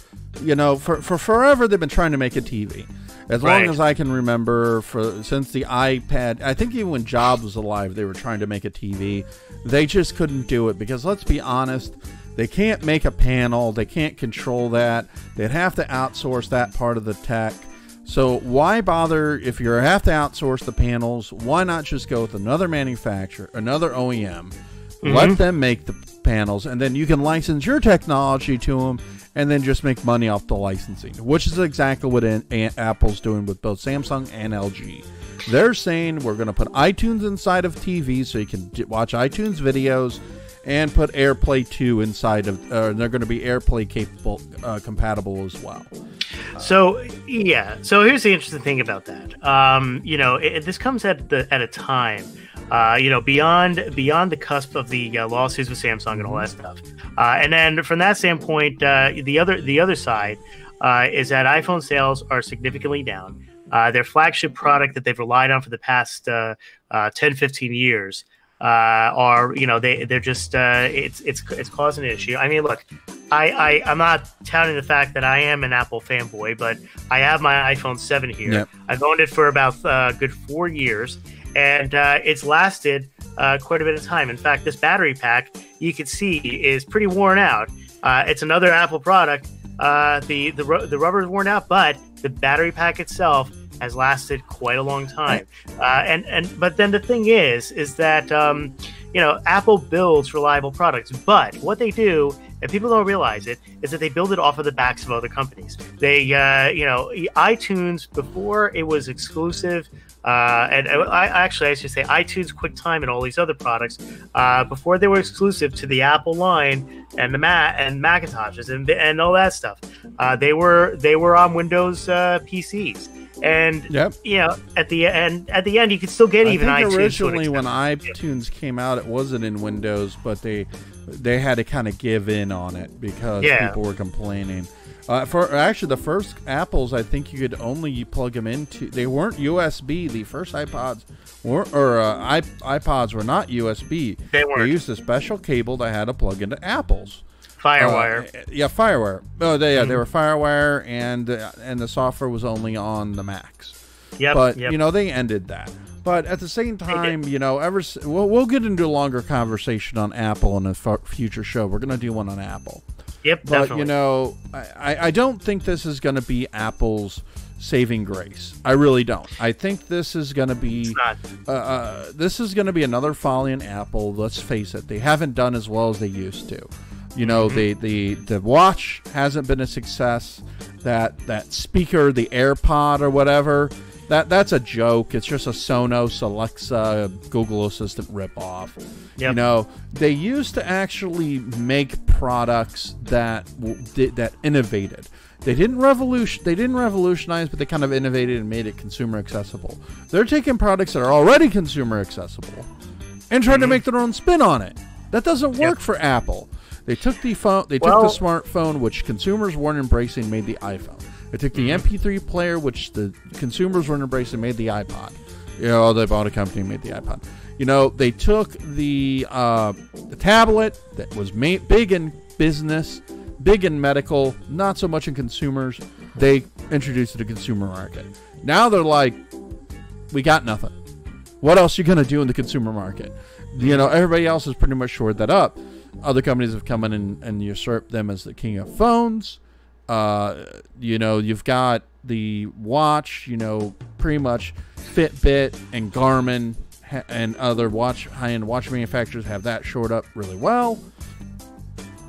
for forever they've been trying to make a TV. As long as I can remember, since the iPad, I think even when Jobs was alive, they were trying to make a TV. They just couldn't do it because, let's be honest, they can't make a panel. They can't control that. They'd have to outsource that part of the tech. So why bother if you have to outsource the panels? Why not just go with another manufacturer, another OEM, let them make the panels, and then you can license your technology to them, and then just make money off the licensing, which is exactly what Apple's doing with both Samsung and LG. They're saying we're going to put iTunes inside of TVs so you can watch iTunes videos, and put AirPlay 2 inside of, they're going to be AirPlay capable, compatible as well. So here's the interesting thing about that. This comes at a time, beyond the cusp of the lawsuits with Samsung and all that stuff. And then from that standpoint, the other side is that iPhone sales are significantly down. Their flagship product that they've relied on for the past 10, 15 years they're just it's causing an issue. I mean, look, I'm not touting the fact that I am an Apple fanboy, but I have my iPhone 7 here. Yep. I've owned it for about good 4 years, and it's lasted quite a bit of time. In fact, this battery pack you can see is pretty worn out. It's another Apple product. The rubber is worn out, but the battery pack itself has lasted quite a long time. But then the thing is that Apple builds reliable products, but what they do, and people don't realize it, is that they build it off of the backs of other companies. They iTunes, before it was exclusive, I should say iTunes, QuickTime, and all these other products, before they were exclusive to the Apple line and the Macintoshes and all that stuff, they were on Windows PCs. And at the end, you could still get even iTunes. Originally, when iTunes came out, it wasn't in Windows, but they had to kind of give in on it because people were complaining. For actually the first Apples, I think you could only plug them into. They weren't USB. The first iPods iPods were not USB. They weren't. They used a special cable that had to plug into Apples. Firewire. Firewire. Oh, they were Firewire, and the software was only on the Macs. But they ended that. But at the same time, we'll get into a longer conversation on Apple in a future show. We're going to do one on Apple. Yep, but definitely. I don't think this is going to be Apple's saving grace. I really don't. I think this is going to be another folly in Apple. Let's face it, they haven't done as well as they used to. The watch hasn't been a success. That speaker, the AirPod or whatever, that's a joke. It's just a Sonos, Alexa, Google Assistant ripoff. Yep. They used to actually make products that innovated. They didn't revolutionize, but they kind of innovated and made it consumer accessible. They're taking products that are already consumer accessible and trying to make their own spin on it. That doesn't work for Apple. They took the phone. They took the smartphone, which consumers weren't embracing, made the iPhone. They took the MP3 player, which the consumers weren't embracing, made the iPod. They bought a company and made the iPod. They took the tablet that was big in business, big in medical, not so much in consumers. They introduced it to the consumer market. Now they're like, we got nothing. What else are you going to do in the consumer market? Everybody else has pretty much shored that up. Other companies have come in and usurped them as the king of phones. You've got the watch, pretty much Fitbit and Garmin and other high-end watch manufacturers have that shored up really well.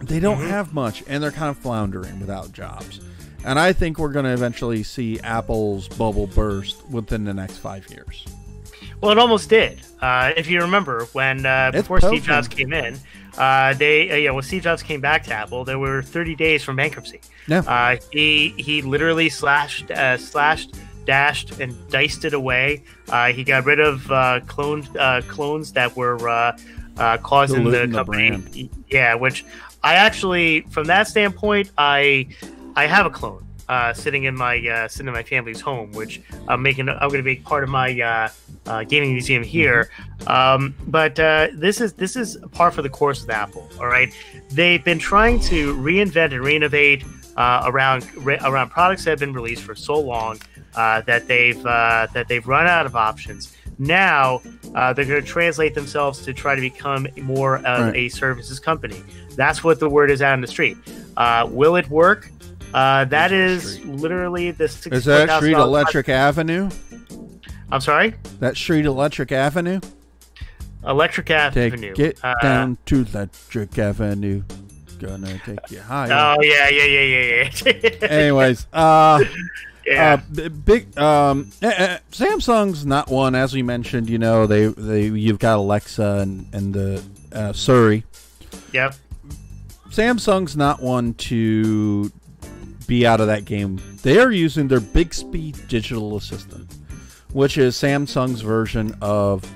They don't have much, and they're kind of floundering without jobs. And I think we're going to eventually see Apple's bubble burst within the next 5 years. Well, it almost did. If you remember, when before Steve Jobs came in, when Steve Jobs came back to Apple, there were 30 days from bankruptcy. Yeah. He literally slashed, dashed, and diced it away. He got rid of clones that were causing the company. Brand. Yeah, which I actually, from that standpoint, I have a clone. sitting in my family's home, which I'm going to make part of my gaming museum here. But this is par for the course with Apple. All right, they've been trying to reinvent and reinnovate around products that have been released for so long that they've run out of options. Now they're going to translate themselves to try to become more of a services company. That's what the word is out on the street. Will it work? That is literally the $64,000. Is that Street Electric Avenue? I'm sorry? That Street Electric Avenue? Electric Avenue. Get down to Electric Avenue. Gonna take you higher. Oh, yeah. Anyways, Samsung's not one, as we mentioned. You know, you've got Alexa and the Siri. Yep. Samsung's not one to be out of that game. They are using their Bixby digital assistant, which is Samsung's version of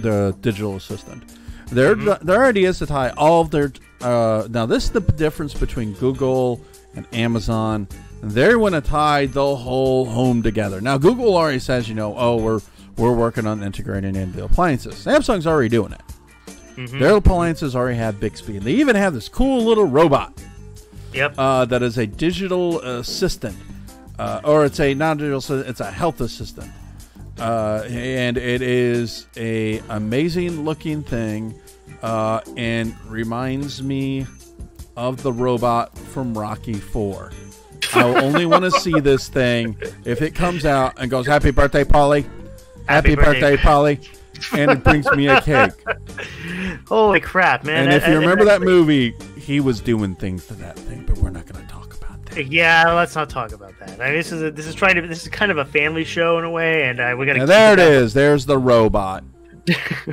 the digital assistant. Their idea is to tie all of their now this is the difference between Google and Amazon. They want to tie the whole home together. Now Google already says, you know, oh, we're working on integrating into the appliances. Samsung's already doing it. Their appliances already have Bixby, and they even have this cool little robot. Yep. That is a digital assistant, or it's a non-digital assistant. It's a health assistant, and it is a amazing looking thing, and reminds me of the robot from Rocky IV. I only want to see this thing if it comes out and goes, "Happy birthday, Polly! Happy birthday, Polly!" and it brings me a cake. Holy crap, man! And if you remember that movie, he was doing things to that thing, but we're not going to talk about that. Yeah, let's not talk about that. I mean, this is kind of a family show in a way, and we're gonna. Now there it is. There's the robot.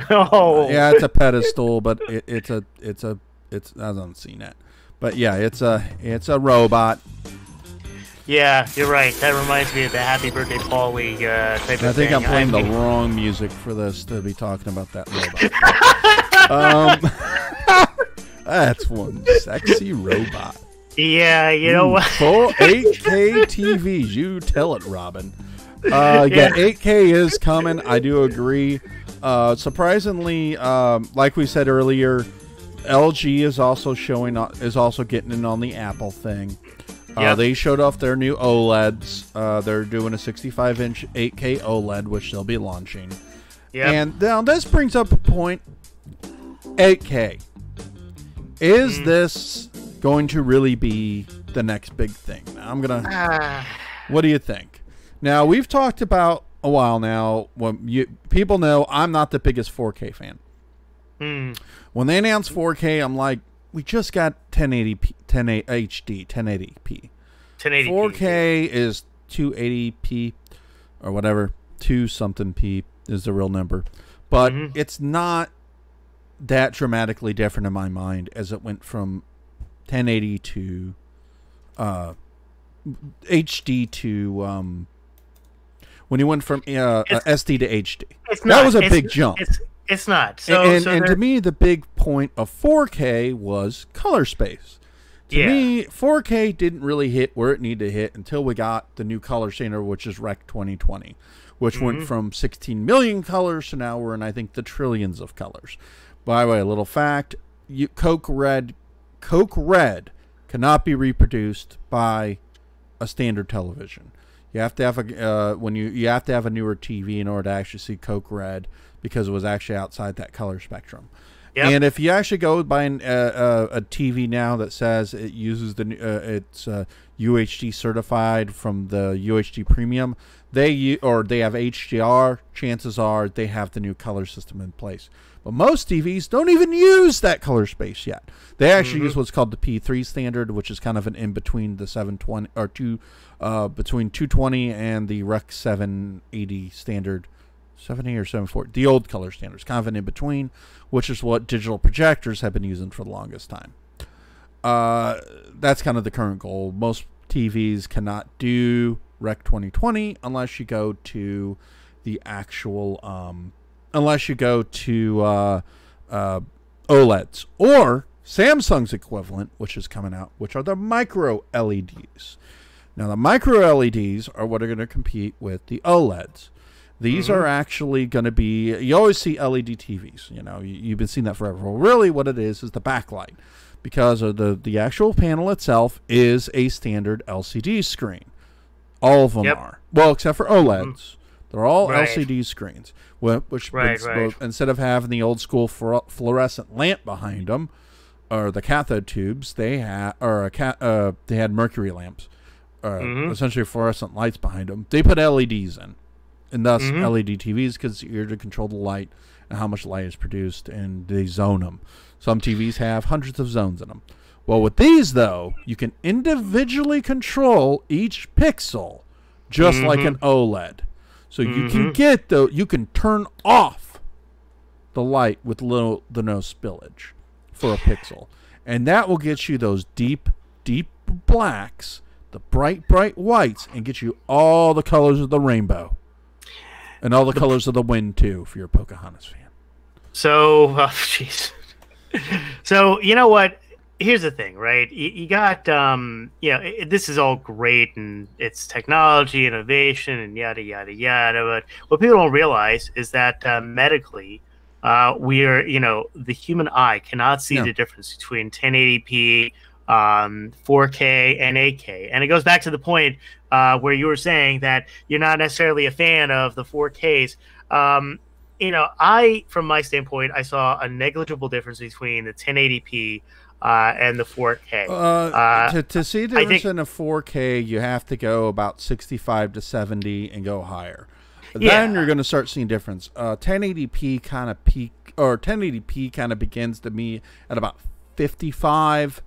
Oh, yeah, it's a pedestal, but it's I haven't seen that, but yeah, it's a robot. Yeah, you're right. That reminds me of the Happy Birthday, Polly type of thing. I think I'm playing the wrong music for this to be talking about that robot. That's one sexy robot. Yeah, you know what? Full 8K TVs. You tell it, Robin. Yeah, 8K is coming. I do agree. Surprisingly, like we said earlier, LG is also getting in on the Apple thing. Yep. They showed off their new OLEDs. They're doing a 65-inch 8K OLED, which they'll be launching. Yep. And now this brings up a point. 8K. Is this going to really be the next big thing? Now, I'm going to... What do you think? Now, we've talked about a while now. People know I'm not the biggest 4K fan. When they announced 4K, I'm like, we just got 1080p, 1080 HD, 1080p. 1080p. 4K is 280p or whatever. 2 something p is the real number. But it's not that dramatically different in my mind as it went from 1080 to HD to when you went from SD to HD. That was a big jump. It's not. And to me, the big point of 4K was color space. To me, 4K didn't really hit where it needed to hit until we got the new color standard, which is Rec 2020, which went from 16 million colors to now we're in, I think, the trillions of colors. By the way, a little fact, Coke Red cannot be reproduced by a standard television. You have to have you have to have a newer TV in order to actually see Coke Red, because it was actually outside that color spectrum. Yep. And if you actually go buy a TV now that says it uses it's UHD certified from the UHD Premium, they have HDR, chances are they have the new color system in place. But most TVs don't even use that color space yet. They actually use what's called the P3 standard, which is kind of an in between the 720 or between 220 and the Rec 780 standard. 780 or 740, the old color standards, kind of an in between, which is what digital projectors have been using for the longest time. That's kind of the current goal. Most TVs cannot do Rec 2020 unless you go to the actual, unless you go to OLEDs or Samsung's equivalent, which is coming out, which are the micro LEDs. Now, the micro LEDs are what are going to compete with the OLEDs. These are actually going to be, you always see LED TVs, you know, you've been seeing that forever. Well, really what it is the backlight, because of the actual panel itself is a standard LCD screen. All of them are. Well, except for OLEDs. They're all LCD screens, which instead of having the old school fluorescent lamp behind them, or the cathode tubes, they had, they had mercury lamps, essentially fluorescent lights behind them. They put LEDs in. And thus LED TVs, because it's easier to control the light and how much light is produced, and they zone them. Some TVs have hundreds of zones in them. Well, with these, though, you can individually control each pixel, just like an OLED. So you can get you can turn off the light with no spillage for a pixel, and that will get you those deep blacks, the bright whites, and get you all the colors of the rainbow. And all the colors of the wind, too, if you're a Pocahontas fan. So, jeez. So, you know what? Here's the thing, right? You got, you know, this is all great, and it's technology, innovation, and yada, yada, yada. But what people don't realize is that medically, we are, you know, the human eye cannot see the difference between 1080p, 4K, and 8K. And it goes back to the point where you were saying that you're not necessarily a fan of the 4Ks. You know, from my standpoint, I saw a negligible difference between the 1080p and the 4K. To see the difference in a 4K, you have to go about 65 to 70 and go higher. Then you're going to start seeing difference. 1080p kind of peak, or 1080p kind of begins to me at about 55.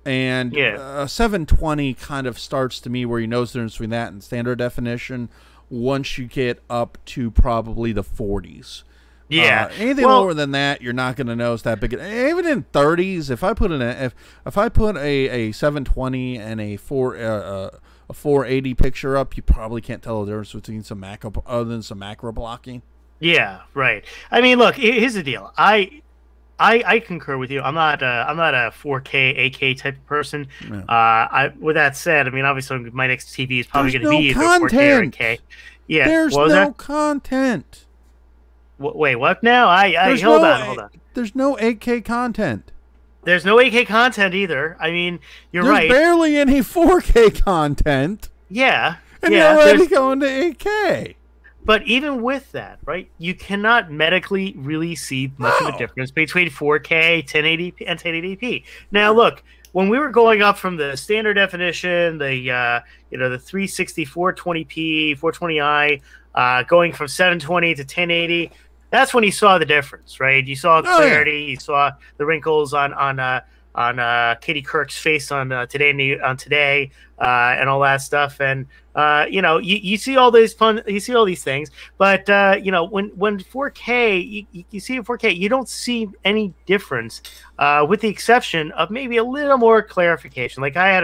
And 720 kind of starts to me where you notice the difference between that and standard definition once you get up to probably the 40s. Yeah. Anything lower than that, you're not going to notice that big. Even in 30s, if I put a 720 and a 480 picture up, you probably can't tell the difference between some macro other than some macro blocking. Yeah, right. I mean, look, here's the deal. I concur with you. I'm not a 4K, 8K type of person. No. With that said, I mean, obviously my next TV is probably going to be either 4K or 8K. Yeah, there's no content. Wait, what now? Hold on. There's no 8K content. There's no 8K content either. I mean, you're right. There's barely any 4K content. Yeah. And you're already going to 8K. But even with that, right, you cannot medically really see much of a difference between 4K, 1080p, and 1080p. Now, look, when we were going up from the standard definition, the 360, 420p, 420i, going from 720 to 1080, that's when you saw the difference, right? You saw clarity, you saw the wrinkles on Katie Kirk's face on Today, and all that stuff, and you see all these things, but when 4K, you see in 4K, you don't see any difference, with the exception of maybe a little more clarification. Like I have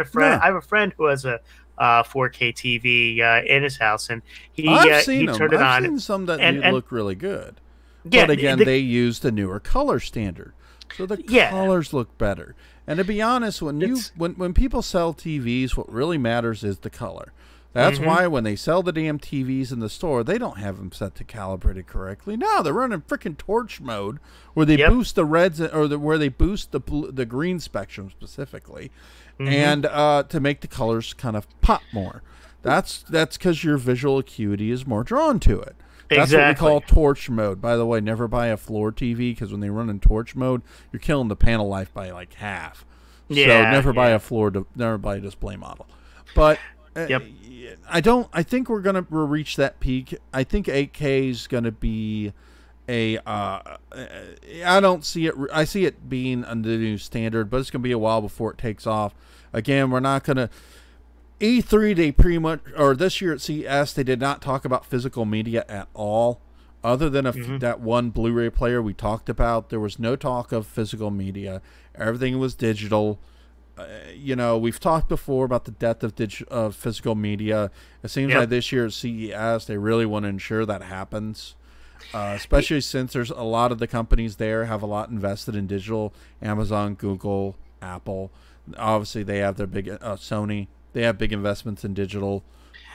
a friend who has a 4K TV in his house, and he turned it on. I've seen some that look really good, but again, they use the newer color standard. So the colors look better. And to be honest, when people sell TVs, what really matters is the color. That's why when they sell the damn TVs in the store, they don't have them set to calibrated correctly. No, they're running freaking torch mode where they boost the reds, or where they boost the green spectrum specifically, and to make the colors kind of pop more. That's because your visual acuity is more drawn to it. That's what we call torch mode. By the way, never buy a floor TV, because when they run in torch mode, you're killing the panel life by like half. So never buy a display model. But I think we're gonna reach that peak. I think 8K is gonna be I don't see it. I see it being the new standard, but it's gonna be a while before it takes off. Again, we're not gonna. E3, they pretty much, or this year at CES, they did not talk about physical media at all, other than that one Blu-ray player we talked about. There was no talk of physical media. Everything was digital. We've talked before about the death of physical media. It seems like this year at CES, they really want to ensure that happens, especially since there's a lot of the companies there have a lot invested in digital. Amazon, Google, Apple. Obviously, they have their big Sony. They have big investments in digital.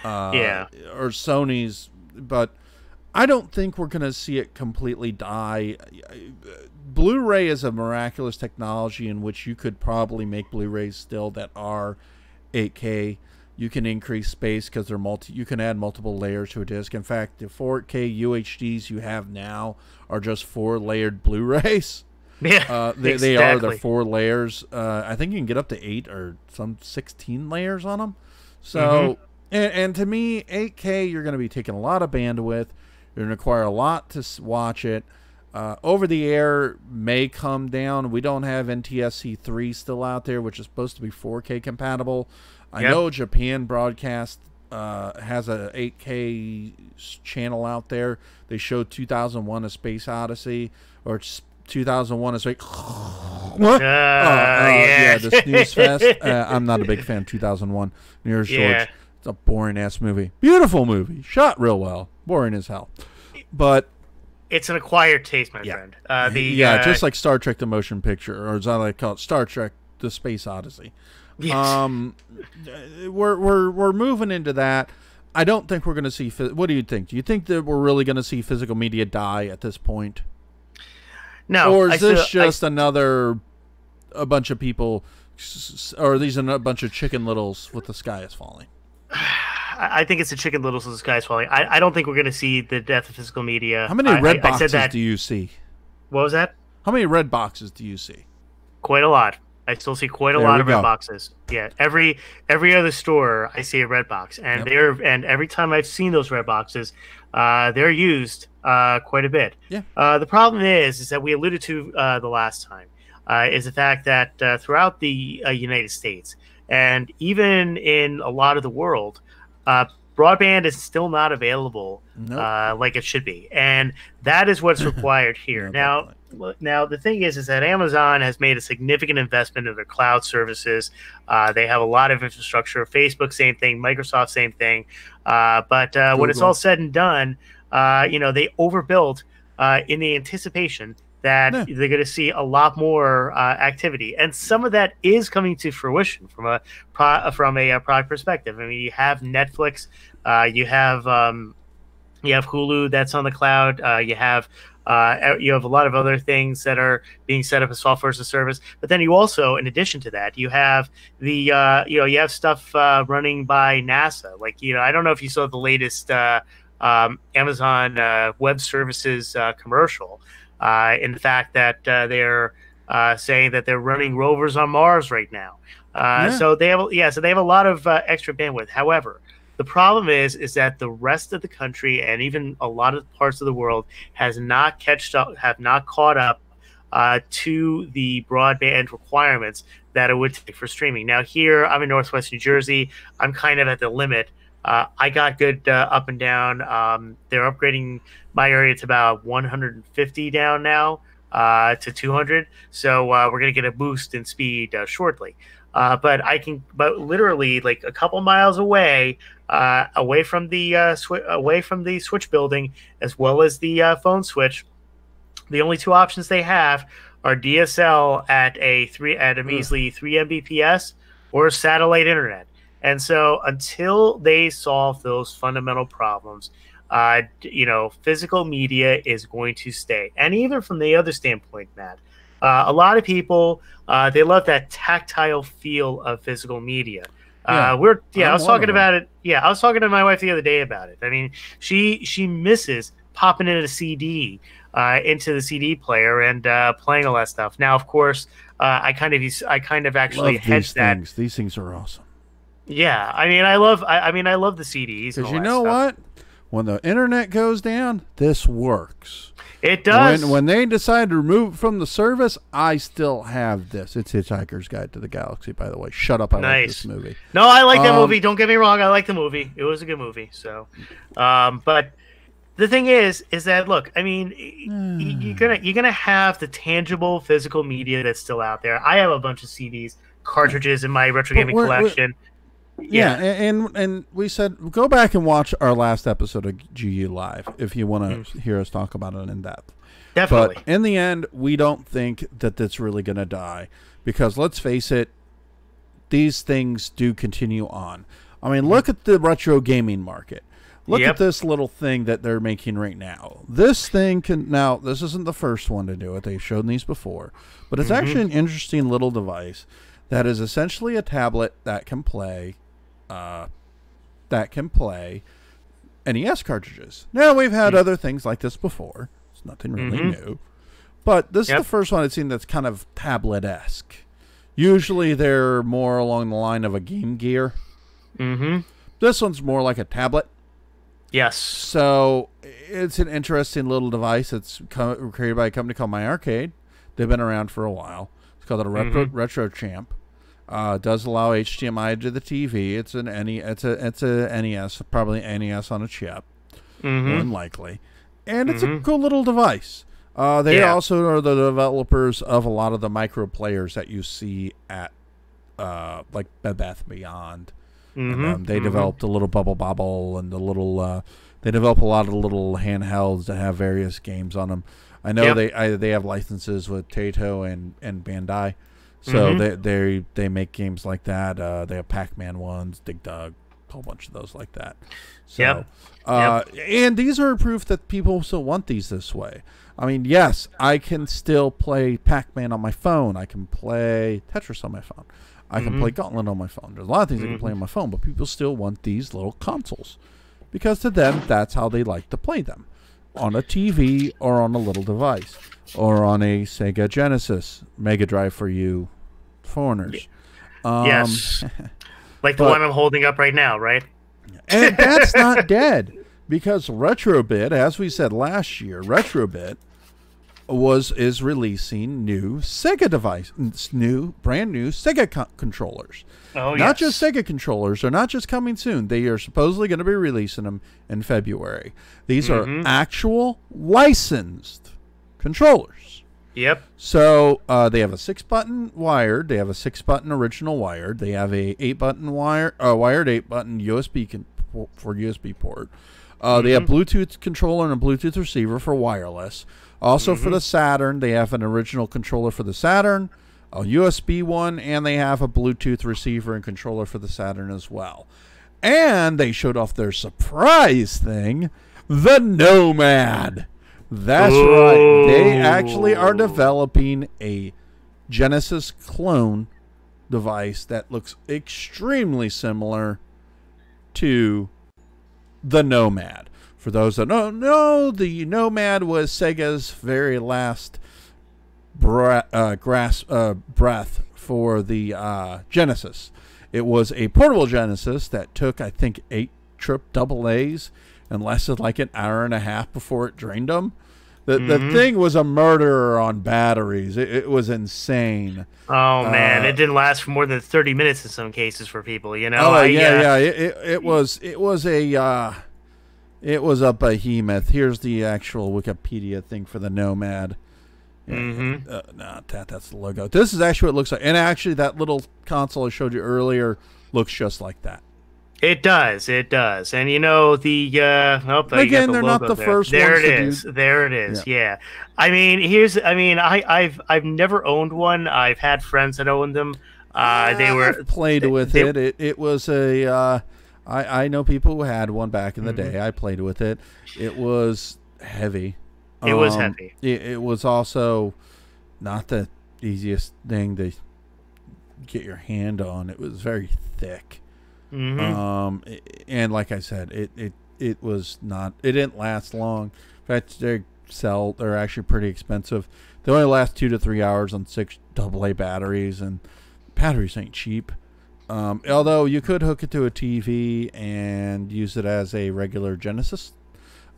Yeah. Or Sony's, but I don't think we're going to see it completely die. Blu-ray is a miraculous technology in which you could probably make Blu-rays still that are 8K. You can increase space because they're you can add multiple layers to a disc. In fact, the 4K UHDs you have now are just 4 layered Blu-rays. Yeah, they are. They're 4 layers. I think you can get up to 8 or some 16 layers on them. So, and to me, 8K, you're going to be taking a lot of bandwidth. You're going to require a lot to watch it. Over the air may come down. We don't have NTSC 3 still out there, which is supposed to be 4K compatible. I know Japan broadcast has a 8K channel out there. They showed 2001: A Space Odyssey, or 2001: A Space. What? Yeah, the snooze fest. I'm not a big fan of 2001. Near George. It's a boring ass movie. Beautiful movie, shot real well. Boring as hell, but it's an acquired taste, my friend. Just like Star Trek: The Motion Picture, or as I like to call it, Star Trek: The Space Odyssey. Yes. We're moving into that. I don't think we're going to see. What do you think? Do you think that we're really going to see physical media die at this point? No. Or is this just a bunch of people, or are these a bunch of Chicken Littles with the sky is falling? I think it's a Chicken Littles with the sky is falling. I don't think we're going to see the death of physical media. How many red boxes do you see? What was that? How many red boxes do you see? Quite a lot. I still see quite a lot of red boxes. Yeah, every other store I see a red box, and and every time I've seen those red boxes, they're used quite a bit. Yeah. The problem is that we alluded to the last time is the fact that throughout the United States and even in a lot of the world, broadband is still not available like it should be, and that is what's required here. Now the thing is that Amazon has made a significant investment in their cloud services. They have a lot of infrastructure. Facebook, same thing. Microsoft, same thing. But when it's all said and done, they overbuilt in the anticipation that they're going to see a lot more activity, and some of that is coming to fruition from a product perspective. I mean, you have Netflix, you have Hulu that's on the cloud, you have a lot of other things that are being set up as software as a service. But then you also, in addition to that, you have you have stuff running by NASA. Like I don't know if you saw the latest Amazon Web Services commercial. In the fact that they're saying that they're running rovers on Mars right now. So they have a lot of extra bandwidth. However, the problem is that the rest of the country and even a lot of parts of the world have not caught up to the broadband requirements that it would take for streaming. Now here, I'm in Northwest New Jersey. I'm kind of at the limit. I got good up and down. They're upgrading my area to about 150 down now to 200. So we're going to get a boost in speed shortly. But literally like a couple miles away from the switch building, as well as the phone switch, the only two options they have are DSL at a measly 3 Mbps or satellite internet. And so until they solve those fundamental problems, physical media is going to stay. And even from the other standpoint, Matt, a lot of people, they love that tactile feel of physical media. I was talking about it. Yeah, I was talking to my wife the other day about it. I mean, she misses popping in a CD into the CD player and playing all that stuff. Now, of course, I kind of actually hedge that. These things are awesome. Yeah, I love the CDs. Because you know what? When the internet goes down, this works. It does. When they decide to remove it from the service, I still have this. It's Hitchhiker's Guide to the Galaxy, by the way. Shut up, I like this movie. No, I like that movie. Don't get me wrong, I like the movie. It was a good movie. So, but the thing is that look, I mean, you're gonna have the tangible physical media that's still out there. I have a bunch of CDs, cartridges in my Retrogaming collection. Yeah, and we said go back and watch our last episode of GU Live if you want to hear us talk about it in depth. Definitely. But in the end, we don't think that that's really going to die because let's face it, these things do continue on. I mean, look at the retro gaming market. Look at this little thing that they're making right now. This thing can now. This isn't the first one to do it. They've shown these before, but it's actually an interesting little device that is essentially a tablet that can play NES cartridges. Now, we've had other things like this before. It's nothing really new. But this is the first one I've seen that's kind of tablet-esque. Usually they're more along the line of a Game Gear. This one's more like a tablet. Yes. So it's an interesting little device. It's created by a company called MyArcade. They've been around for a while. It's called a Retro Champ. Does allow HDMI to the TV. It's an it's a NES, probably NES on a chip, more than likely, and it's a cool little device. They also are the developers of a lot of the micro players that you see at like Bed Bath & Beyond. And, they developed a little Bubble Bobble and the little. They develop a lot of the little handhelds that have various games on them. I know they have licenses with Taito and Bandai. So they make games like that. They have Pac-Man ones, Dig Dug, a whole bunch of those like that. So, and these are proof that people still want these this way. I mean, yes, I can still play Pac-Man on my phone. I can play Tetris on my phone. I can play Gauntlet on my phone. There's a lot of things I can play on my phone, but people still want these little consoles because to them, that's how they like to play them, on a TV or on a little device. Or on a Sega Genesis Mega Drive for you foreigners. Yes. Like the one I'm holding up right now, right? And that's not dead. Because Retrobit, as we said last year, Retrobit is releasing new Sega brand new Sega controllers. Oh, not just Sega controllers. They're not just coming soon. They are supposedly going to be releasing them in February. These are actual licensed controllers. Yep. So they have a 6-button wired. They have a 6-button original wired. They have a 8-button wired 8-button USB for USB port. They have Bluetooth controller and a Bluetooth receiver for wireless. Also for the Saturn, they have an original controller for the Saturn, a USB one, and they have a Bluetooth receiver and controller for the Saturn as well. And they showed off their surprise thing, the Nomad. That's right. They actually are developing a Genesis clone device that looks extremely similar to the Nomad. For those that don't know, the Nomad was Sega's very last breath for the Genesis. It was a portable Genesis that took, I think, 8 AAAs and lasted like an hour and a half before it drained them. The thing was a murderer on batteries. It was insane. Oh man, it didn't last for more than 30 minutes in some cases for people. You know. Oh yeah. It was a behemoth. Here's the actual Wikipedia thing for the Nomad. That's the logo. This is actually what it looks like. And actually, that little console I showed you earlier looks just like that. It does. And you know the again, they're not the first ones to do. There it is. Yeah. I mean, I've never owned one. I've had friends that owned them. I've played with it. It was a. I know people who had one back in the day. I played with it. It was heavy. It was heavy. It was also not the easiest thing to get your hand on. It was very thick. And like I said, it was not. It didn't last long. In fact, they're actually pretty expensive. They only last 2 to 3 hours on 6 AA batteries, and batteries ain't cheap. Although you could hook it to a TV and use it as a regular Genesis.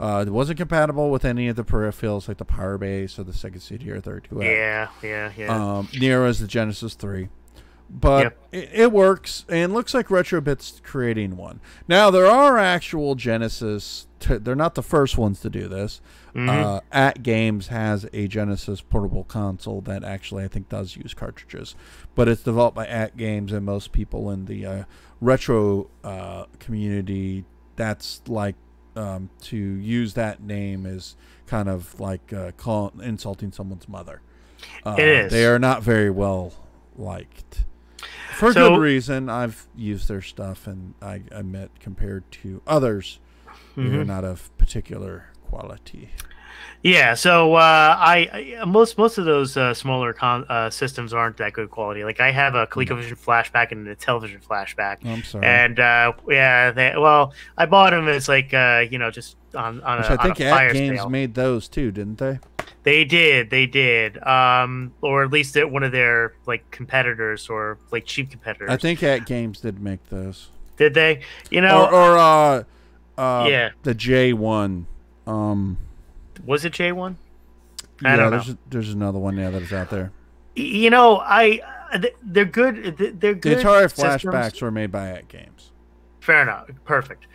It wasn't compatible with any of the peripherals like the Power Base or the Sega CD or 32X. Yeah. Near as the Genesis 3. But it works, and looks like Retrobit's creating one. Now, there are actual Genesis. They're not the first ones to do this. At Games has a Genesis portable console that actually I think does use cartridges. But it's developed by At Games, and most people in the retro community, that's like to use that name is kind of like insulting someone's mother. It is. They are not very well liked. For So, good reason. I've used their stuff, and I admit, compared to others, they're not of particular quality. yeah, so most of those smaller systems aren't that good quality. Like I have a ColecoVision flashback and a television flashback, Oh, I'm sorry. and yeah, well, I bought them as like just on Which a I think At fire Games sale. made those too, didn't they? They did, or at least one of their like competitors or like cheap I competitors. think At Games did make those. Did they? You Or know, yeah. the J1. Was it J1? I Yeah, don't know. there's another one now that is out there. You know, they're good. They're The good Atari systems. flashbacks were made by At Games. Fair enough. Perfect.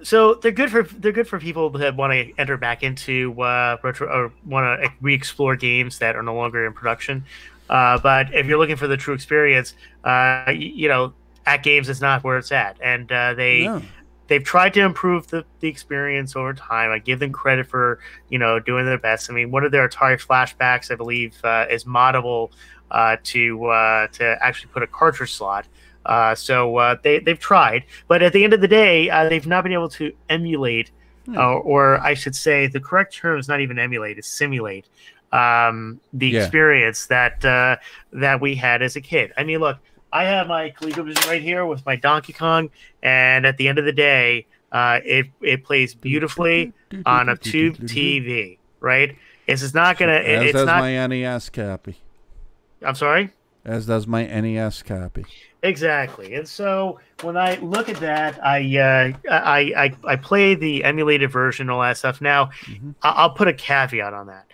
So they're good for people that want to enter back into retro or want to re-explore games that are no longer in production. But if you're looking for the true experience, at games is not where it's at, and No. they've tried to improve the experience over time. I give them credit for doing their best. I mean, one of their Atari flashbacks, I believe, is moddable to actually put a cartridge slot. So they've tried, but at the end of the day, they've not been able to emulate, or I should say, the correct term is not even emulate, it's simulate the experience that we had as a kid. I mean, look, I have my ColecoVision right here with my Donkey Kong, and at the end of the day, it plays beautifully on a tube TV, right? It's not gonna. As It's does not. my NES copy. I'm sorry. As does my NES copy. Exactly, and so when I look at that, I play the emulated version, all that stuff. Now, I'll put a caveat on that.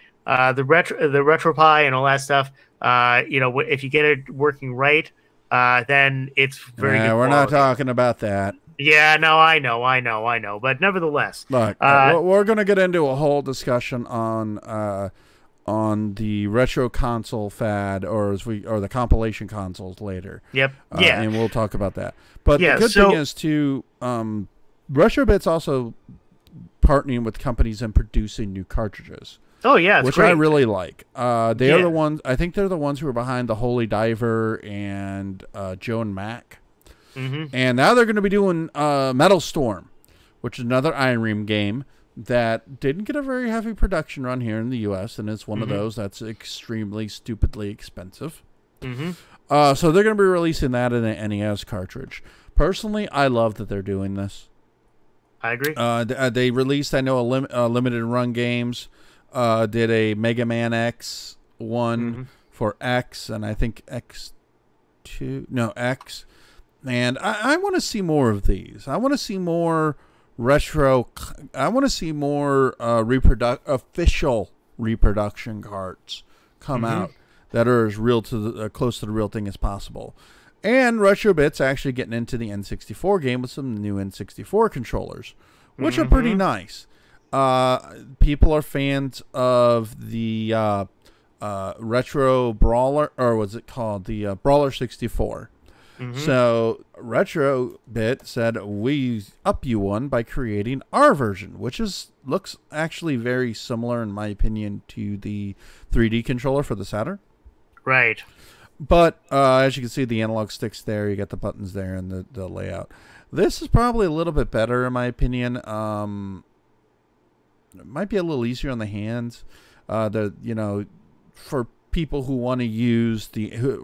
The RetroPie and all that stuff. If you get it working right, then it's very good. We're not quality. talking about that. Yeah, no, I know, but nevertheless, Look, we're going to get into a whole discussion on the retro console fad, or the compilation consoles later. Yep. Yeah. And we'll talk about that. But Yeah, the good so- thing is too, Retrobit's also partnering with companies and producing new cartridges. Oh yeah, it's which great. I really like. They are the ones. I think they're the ones who are behind the Holy Diver and Joe and Mac. And now they're going to be doing Metal Storm, which is another Irem game that didn't get a very heavy production run here in the U.S. and it's one of those that's extremely stupidly expensive. So they're going to be releasing that in an NES cartridge. Personally, I love that they're doing this. I agree. They released, I know, limited run games. Did a Mega Man X one for X, and I think X. And I want to see more of these. I want to see more retro. I want to see more official reproduction carts come out that are as real to close to the real thing as possible. And Retrobit's actually getting into the N64 game with some new N64 controllers, which are pretty nice. People are fans of the Retro Brawler, or what's it called? The Brawler 64. So Retrobit said, we up you one by creating our version, which looks actually very similar, in my opinion, to the 3D controller for the Saturn. Right. But as you can see, the analog sticks there, you got the buttons there, and the layout. This is probably a little bit better, in my opinion. It might be a little easier on the hands. For people who want to use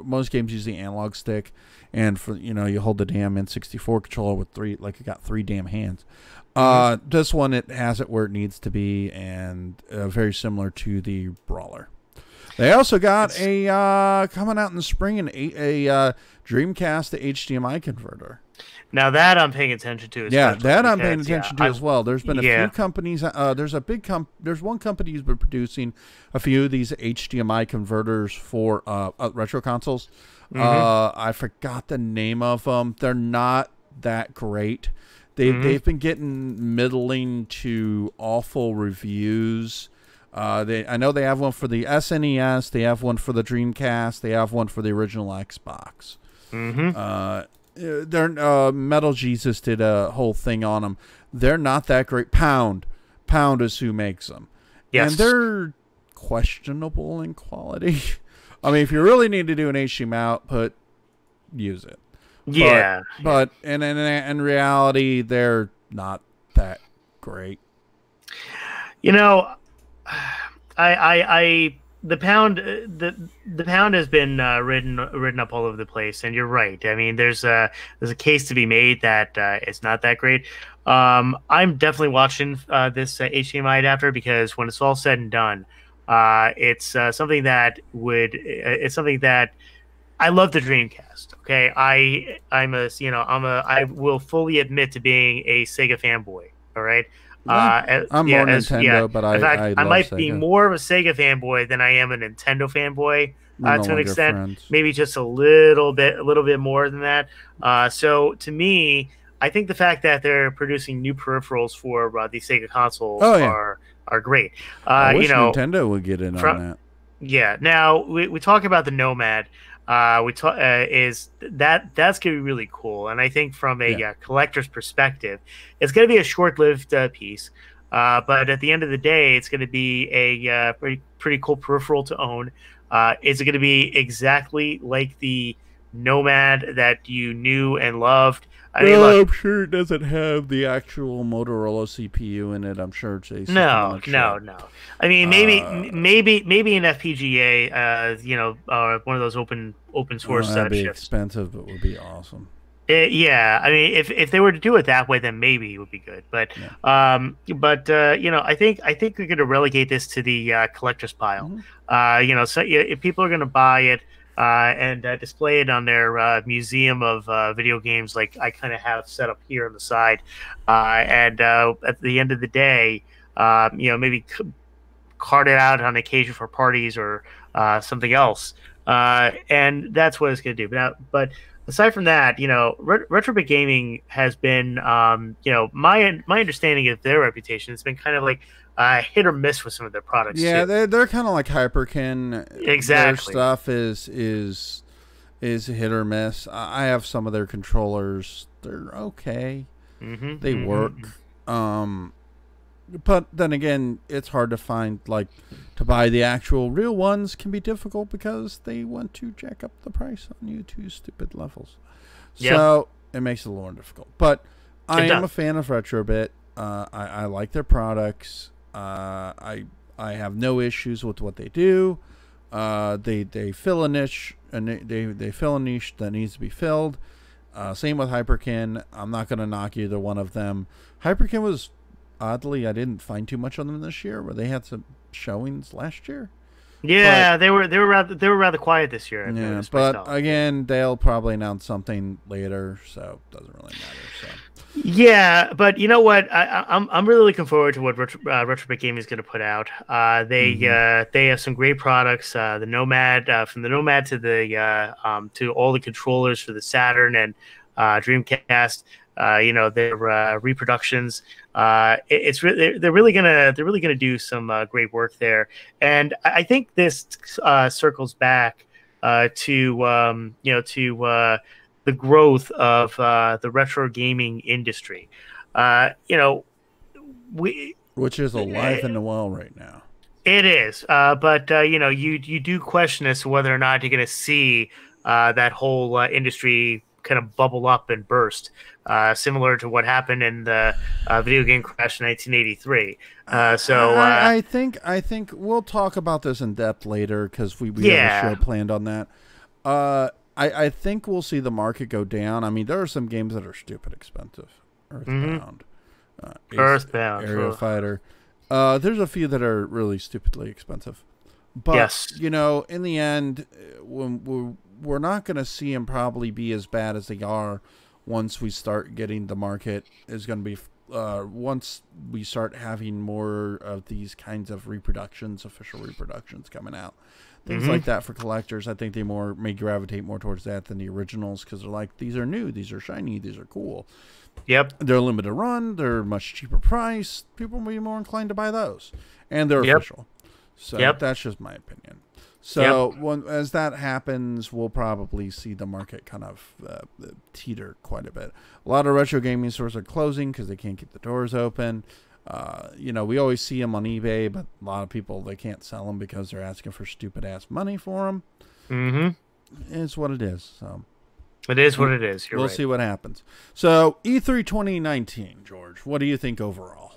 most games use the analog stick, and for you hold the damn N64 controller with you got three damn hands. This one, it has it where it needs to be, and very similar to the Brawler. They also got coming out in the spring a Dreamcast HDMI converter. Now that I'm paying attention to. Yeah, that I'm paying attention to as well. There's been a Yeah. few companies. There's one company who's been producing a few of these HDMI converters for retro consoles. I forgot the name of them. They're not that great. They've been getting middling to awful reviews. I know they have one for the SNES. They have one for the Dreamcast. They have one for the original Xbox. Metal Jesus did a whole thing on them. They're not that great. Pound is who makes them. Yes. And they're questionable in quality. I mean, if you really need to do an HDMI output, use it. Yeah, But in reality, they're not that great. you know, I the pound has been ridden up all over the place, and you're right. I mean, there's a case to be made that it's not that great. I'm definitely watching this HDMI adapter because when it's all said and done, it's something that it's something that I love the Dreamcast. Okay, I will fully admit to being a Sega fanboy. All right. Yeah, I'm more Yeah. Nintendo, but In fact, I I love might be Sega. more of a Sega fanboy than I am a Nintendo fanboy We're no to an longer extent. friends. Maybe just a little bit more than that. So to me, I think the fact that they're producing new peripherals for the Sega consoles Oh yeah, are great. I You wish know, Nintendo would get in on from that. yeah. Now we talk about the Nomad. We talk is that's gonna be really cool, and I think from a Yeah. collector's perspective, it's gonna be a short-lived piece. But at the end of the day, it's going to be a pretty cool peripheral to own. Is it going to be exactly like the Nomad that you knew and loved? I mean, Well, look, I'm sure it doesn't have the actual Motorola CPU in it. I'm sure it's a system on no, a no, chip. no. I mean, Uh, maybe an FPGA, one of those open source that'd be chips. expensive, but would be awesome. Yeah, I mean, if they were to do it that way, then maybe it would be good. Yeah. I think we're going to relegate this to the collector's pile. Mm-hmm. So if people are going to buy it and display it on their museum of video games, like I kind of have set up here on the side, and at the end of the day, maybe cart it out on occasion for parties or something else, and that's what it's going to do. But aside from that, Retrobit Gaming has been, my understanding of their reputation has been kind of like hit or miss with some of their products Yeah, too. they're kind of like Hyperkin. Their Exactly. stuff is hit or miss. I have some of their controllers. They're okay. They work. But then again, it's hard to find, like, to buy the actual real ones can be difficult because they want to jack up the price on you to stupid levels. Yep. So it makes it a little more difficult. But I It am does. a fan of Retrobit. I like their products. I have no issues with what they do. They fill a niche, and they fill a niche that needs to be filled. Same with Hyperkin. I'm not going to knock either one of them. Hyperkin was, oddly, I didn't find too much on them this year, where they had some showings last year. Yeah, they were rather quiet this year. I've noticed but myself. again, they'll probably announce something later, so it doesn't really matter. So. Yeah, but you know what? I'm really looking forward to what Retrobit Gaming is going to put out. They have some great products. The Nomad, from the Nomad to the to all the controllers for the Saturn and Dreamcast. Their reproductions. It's really they're really gonna do some great work there, and I think this circles back to the growth of the retro gaming industry. We Which is alive and well right now. It is, but you do question as to whether or not you're going to see that whole industry kind of bubble up and burst, similar to what happened in the video game crash in 1983. I think we'll talk about this in depth later because we have a show planned on that. I think we'll see the market go down. I mean, there are some games that are stupid expensive. Earthbound. Earthbound. Aerial Fighter. There's a few that are really stupidly expensive. But, yes. In the end, when we're not going to see them probably be as bad as they are once we start getting the market is going to be once we start having more of these kinds of reproductions, official reproductions coming out. Things like that for collectors, I think they may gravitate more towards that than the originals because they're like, these are new, these are shiny, these are cool. Yep. They're limited run, they're much cheaper price. People will be more inclined to buy those. And they're official. So that's just my opinion. So as that happens, we'll probably see the market kind of teeter quite a bit. A lot of retro gaming stores are closing because they can't keep the doors open. We always see them on eBay, but a lot of people, they can't sell them because they're asking for stupid ass money for them. It's what it is. So It is what it is. You're We'll right. see what happens. So E3 2019, George. What do you think overall?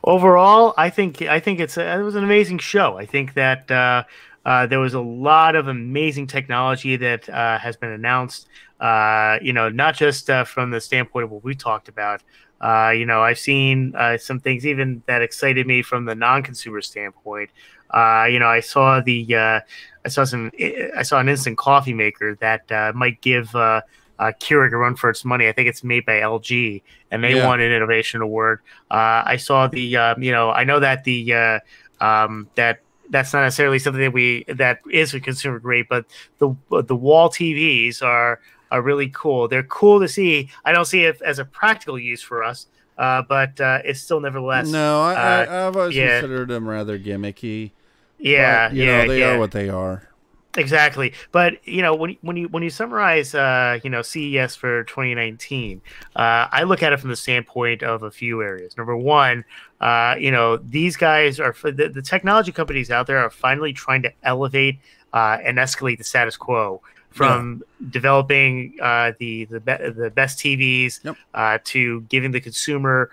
Overall, it was an amazing show. I think that there was a lot of amazing technology that has been announced. Not just from the standpoint of what we talked about. I've seen some things even that excited me from the non-consumer standpoint. I saw an instant coffee maker that might give Keurig a run for its money. I think it's made by LG, and they Yeah. won an innovation award. I saw I know that that's not necessarily something that is a consumer grade, but the wall TVs are really cool. They're cool to see. I don't see it as a practical use for us, but it's still nevertheless. No, I've always Yeah, considered them rather gimmicky, but yeah, they are yeah. what they are. Exactly, but when you summarize CES for 2019, I look at it from the standpoint of a few areas. Number one, these guys are the technology companies out there are finally trying to elevate and escalate the status quo Yeah. from developing the best TVs Yep. to giving the consumer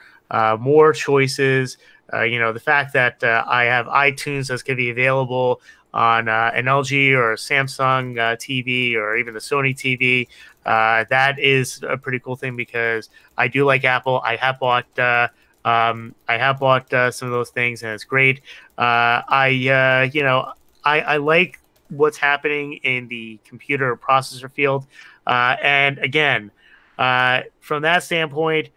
more choices. The fact that I have iTunes that's going to be available on an LG or a Samsung TV or even the Sony TV. That is a pretty cool thing because I do like Apple. I have bought some of those things, and it's great. I like what's happening in the computer processor field, and again, from that standpoint,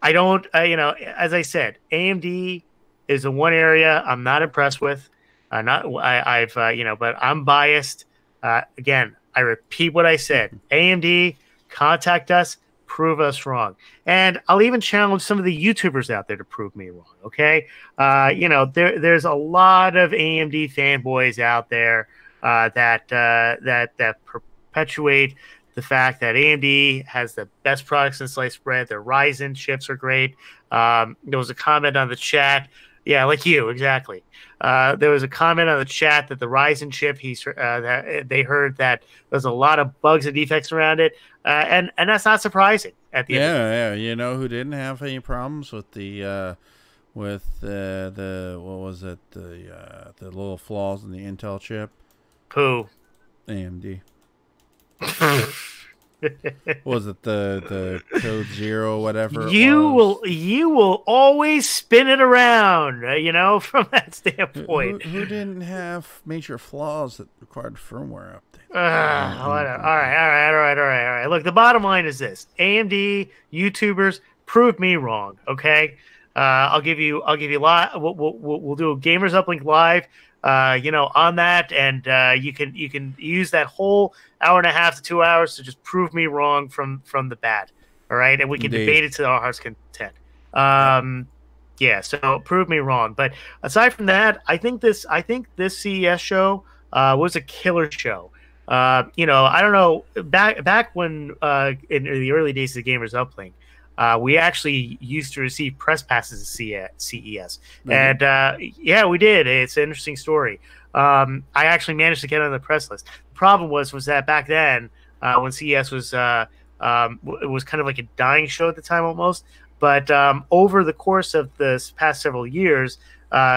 I don't. As I said, AMD is the one area I'm not impressed with. Not I, I've but I'm biased. Again, I repeat what I said. AMD, contact us, prove us wrong, and I'll even challenge some of the YouTubers out there to prove me wrong. Okay, there's a lot of AMD fanboys out there that perpetuate the fact that AMD has the best products in sliced bread. Their Ryzen chips are great. There was a comment on the chat. Yeah, like you, exactly. There was a comment on the chat that the Ryzen chip, that they heard that there's a lot of bugs and defects around it, and that's not surprising at the end of the day. Yeah. You know who didn't have any problems with the what was it, the little flaws in the Intel chip? Pooh. AMD. Was it the code 0 whatever it was? You will always spin it around, from that standpoint. Who didn't have major flaws that required firmware updates? Whatever. All right. Look, the bottom line is this: AMD YouTubers, prove me wrong. Okay, I'll give you live. We'll do a Gamers Uplink live. On that, and you can use that whole hour and a half to 2 hours to just prove me wrong from the bat. All right, and we can debate it to our heart's content. Yeah, so prove me wrong. But aside from that, I think this CES show was a killer show. I don't know, back when in the early days of the Gamers Uplink, we actually used to receive press passes at CES. And yeah, we did. It's an interesting story. I actually managed to get on the press list. The problem was that back then, when CES was it was kind of like a dying show at the time almost. But over the course of the past several years,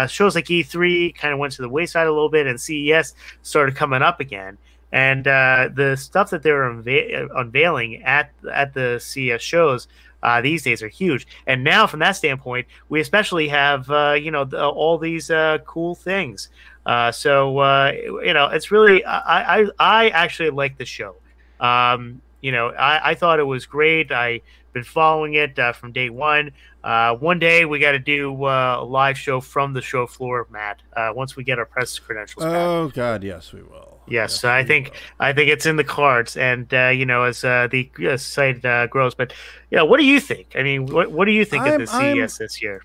shows like E3 kind of went to the wayside a little bit, and CES started coming up again. And the stuff that they were unveiling at the CES shows these days are huge. And now, from that standpoint, we especially have all these cool things. It's really I actually like the show. I thought it was great. I've been following it from day one. One day we got to do a live show from the show floor, Matt. Once we get our press credentials back. Oh God, yes we will. Yes, I think it's in the cards, and as the site grows. But what do you think? I mean, what do you think of the CES this year?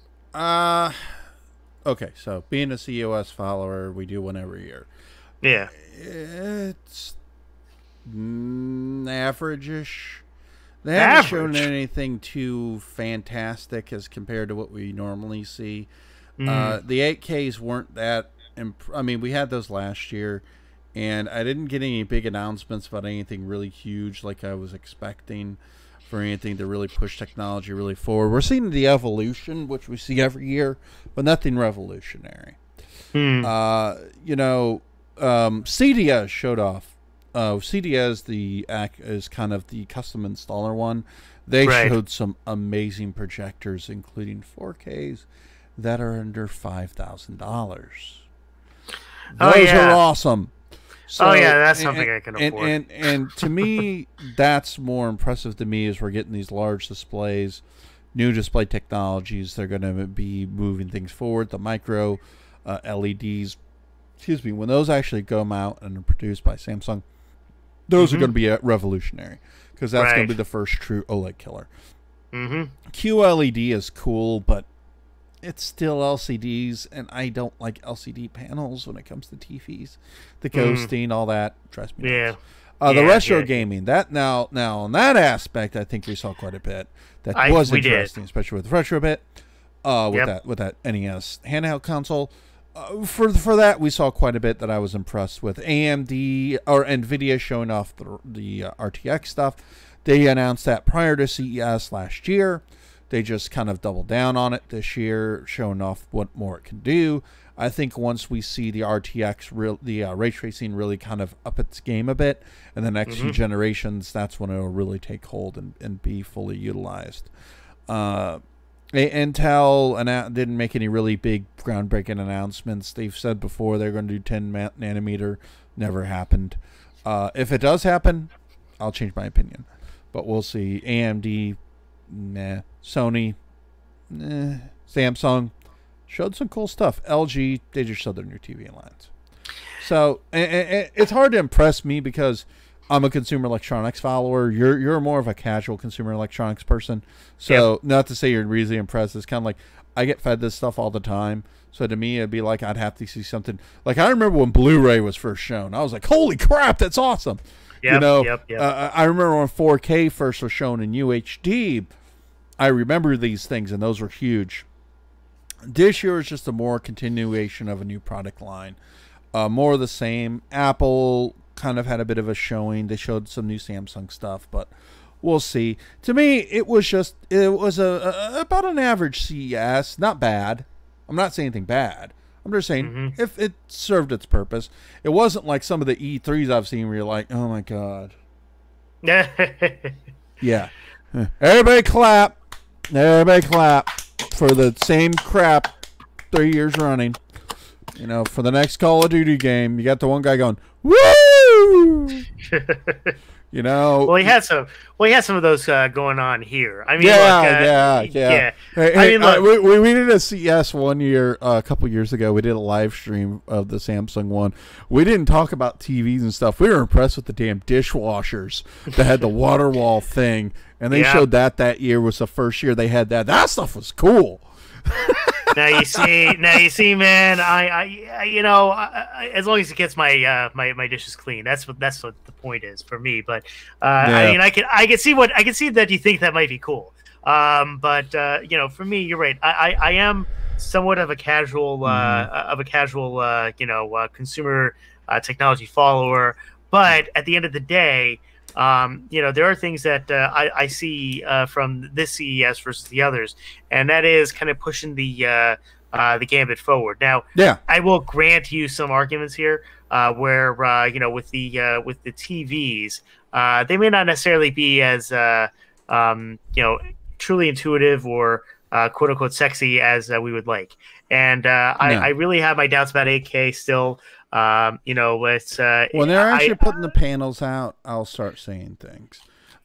Okay, so being a CES follower, we do one every year. Yeah, it's average-ish. They haven't shown anything too fantastic as compared to what we normally see. The 8Ks weren't that. I mean, we had those last year, and I didn't get any big announcements about anything really huge like I was expecting for anything to really push technology really forward. We're seeing the evolution, which we see every year, but nothing revolutionary. CDS showed off. CDS is kind of the custom installer one. They showed some amazing projectors, including 4Ks that are under $5,000. Those are awesome. So, that's something I can afford. And to me, that's more impressive to me as we're getting these large displays, new display technologies. They're going to be moving things forward. The micro LEDs, when those actually come out and are produced by Samsung, those are going to be revolutionary because that's going to be the first true OLED killer. QLED is cool, but it's still LCDs, and I don't like LCD panels when it comes to TVs. The ghosting, all that, drives me nuts. The retro gaming, that now on that aspect, I think we saw quite a bit. That was interesting, especially with Retrobit, with that NES handheld console. For that, we saw quite a bit that I was impressed with. AMD or Nvidia showing off the RTX stuff. They announced that prior to CES last year. They just kind of doubled down on it this year, showing off what more it can do. I think once we see the RTX, the ray tracing really kind of up its game a bit, and the next few generations, that's when it will really take hold and be fully utilized. Intel didn't make any really big groundbreaking announcements. They've said before they're going to do 10 nanometer. Never happened. If it does happen, I'll change my opinion. But we'll see. AMD, nah. Sony, Samsung showed some cool stuff. LG, they just showed their new TV lines. So it's hard to impress me because I'm a consumer electronics follower. You're more of a casual consumer electronics person. So not to say you're really impressed. It's kind of like I get fed this stuff all the time. So to me, it'd be like I'd have to see something. Like I remember when Blu-ray was first shown. I was like, holy crap, that's awesome. I remember when 4K first was shown in UHD. I remember these things, and those were huge. This year is just a more continuation of a new product line. More of the same. Apple kind of had a bit of a showing. They showed some new Samsung stuff, but we'll see. To me, it was about an average CES. Not bad. I'm not saying anything bad. I'm just saying if it served its purpose. It wasn't like some of the E3s I've seen where you're like, oh my God. Yeah. Everybody clap. Everybody clap for the same crap 3 years running. For the next Call of Duty game, you got the one guy going, woo! Well, he had some of those going on here. I mean, yeah. Hey, we did a CES one year, a couple years ago. We did a live stream of the Samsung one. We didn't talk about TVs and stuff. We were impressed with the damn dishwashers that had the water wall thing, and they showed that year was the first year they had that. That stuff was cool. Now you see, man. I as long as it gets my my dishes clean, that's what the point is for me. But I mean, I can see that you think that might be cool. But for me, you're right. I am somewhat of a casual consumer technology follower. But at the end of the day, there are things that I see from this CES versus the others, and that is kind of pushing the gambit forward. Now, I will grant you some arguments here where with the TVs, they may not necessarily be as truly intuitive or quote unquote sexy as we would like, and I really have my doubts about 8K still. It's when they're actually putting the panels out, I'll start saying things.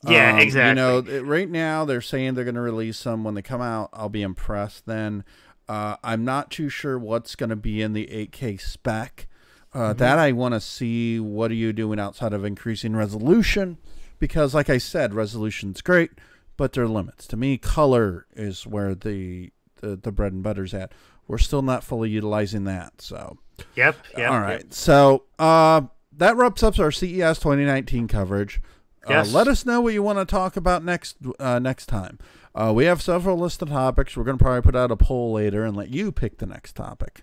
Yeah, exactly. Right now they're saying they're going to release them. When they come out, I'll be impressed. Then I'm not too sure what's going to be in the 8K spec. That I want to see. What are you doing outside of increasing resolution? Because, like I said, resolution's great, but there are limits. To me, color is where the bread and butter's at. We're still not fully utilizing that. So. Yep. All right. So that wraps up our CES 2019 coverage. Yes. Let us know what you want to talk about next time. We have several listed topics. We're going to probably put out a poll later and let you pick the next topic.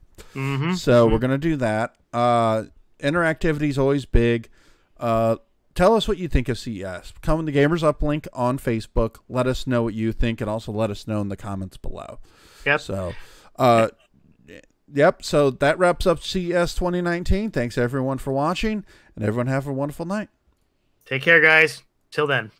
So we're going to do that. interactivity is always big. Tell us what you think of CES. Come in the Gamers Uplink on Facebook. Let us know what you think, and also let us know in the comments below. Yep. So, yep. So that wraps up CES 2019. Thanks everyone for watching, and everyone have a wonderful night. Take care, guys. Till then.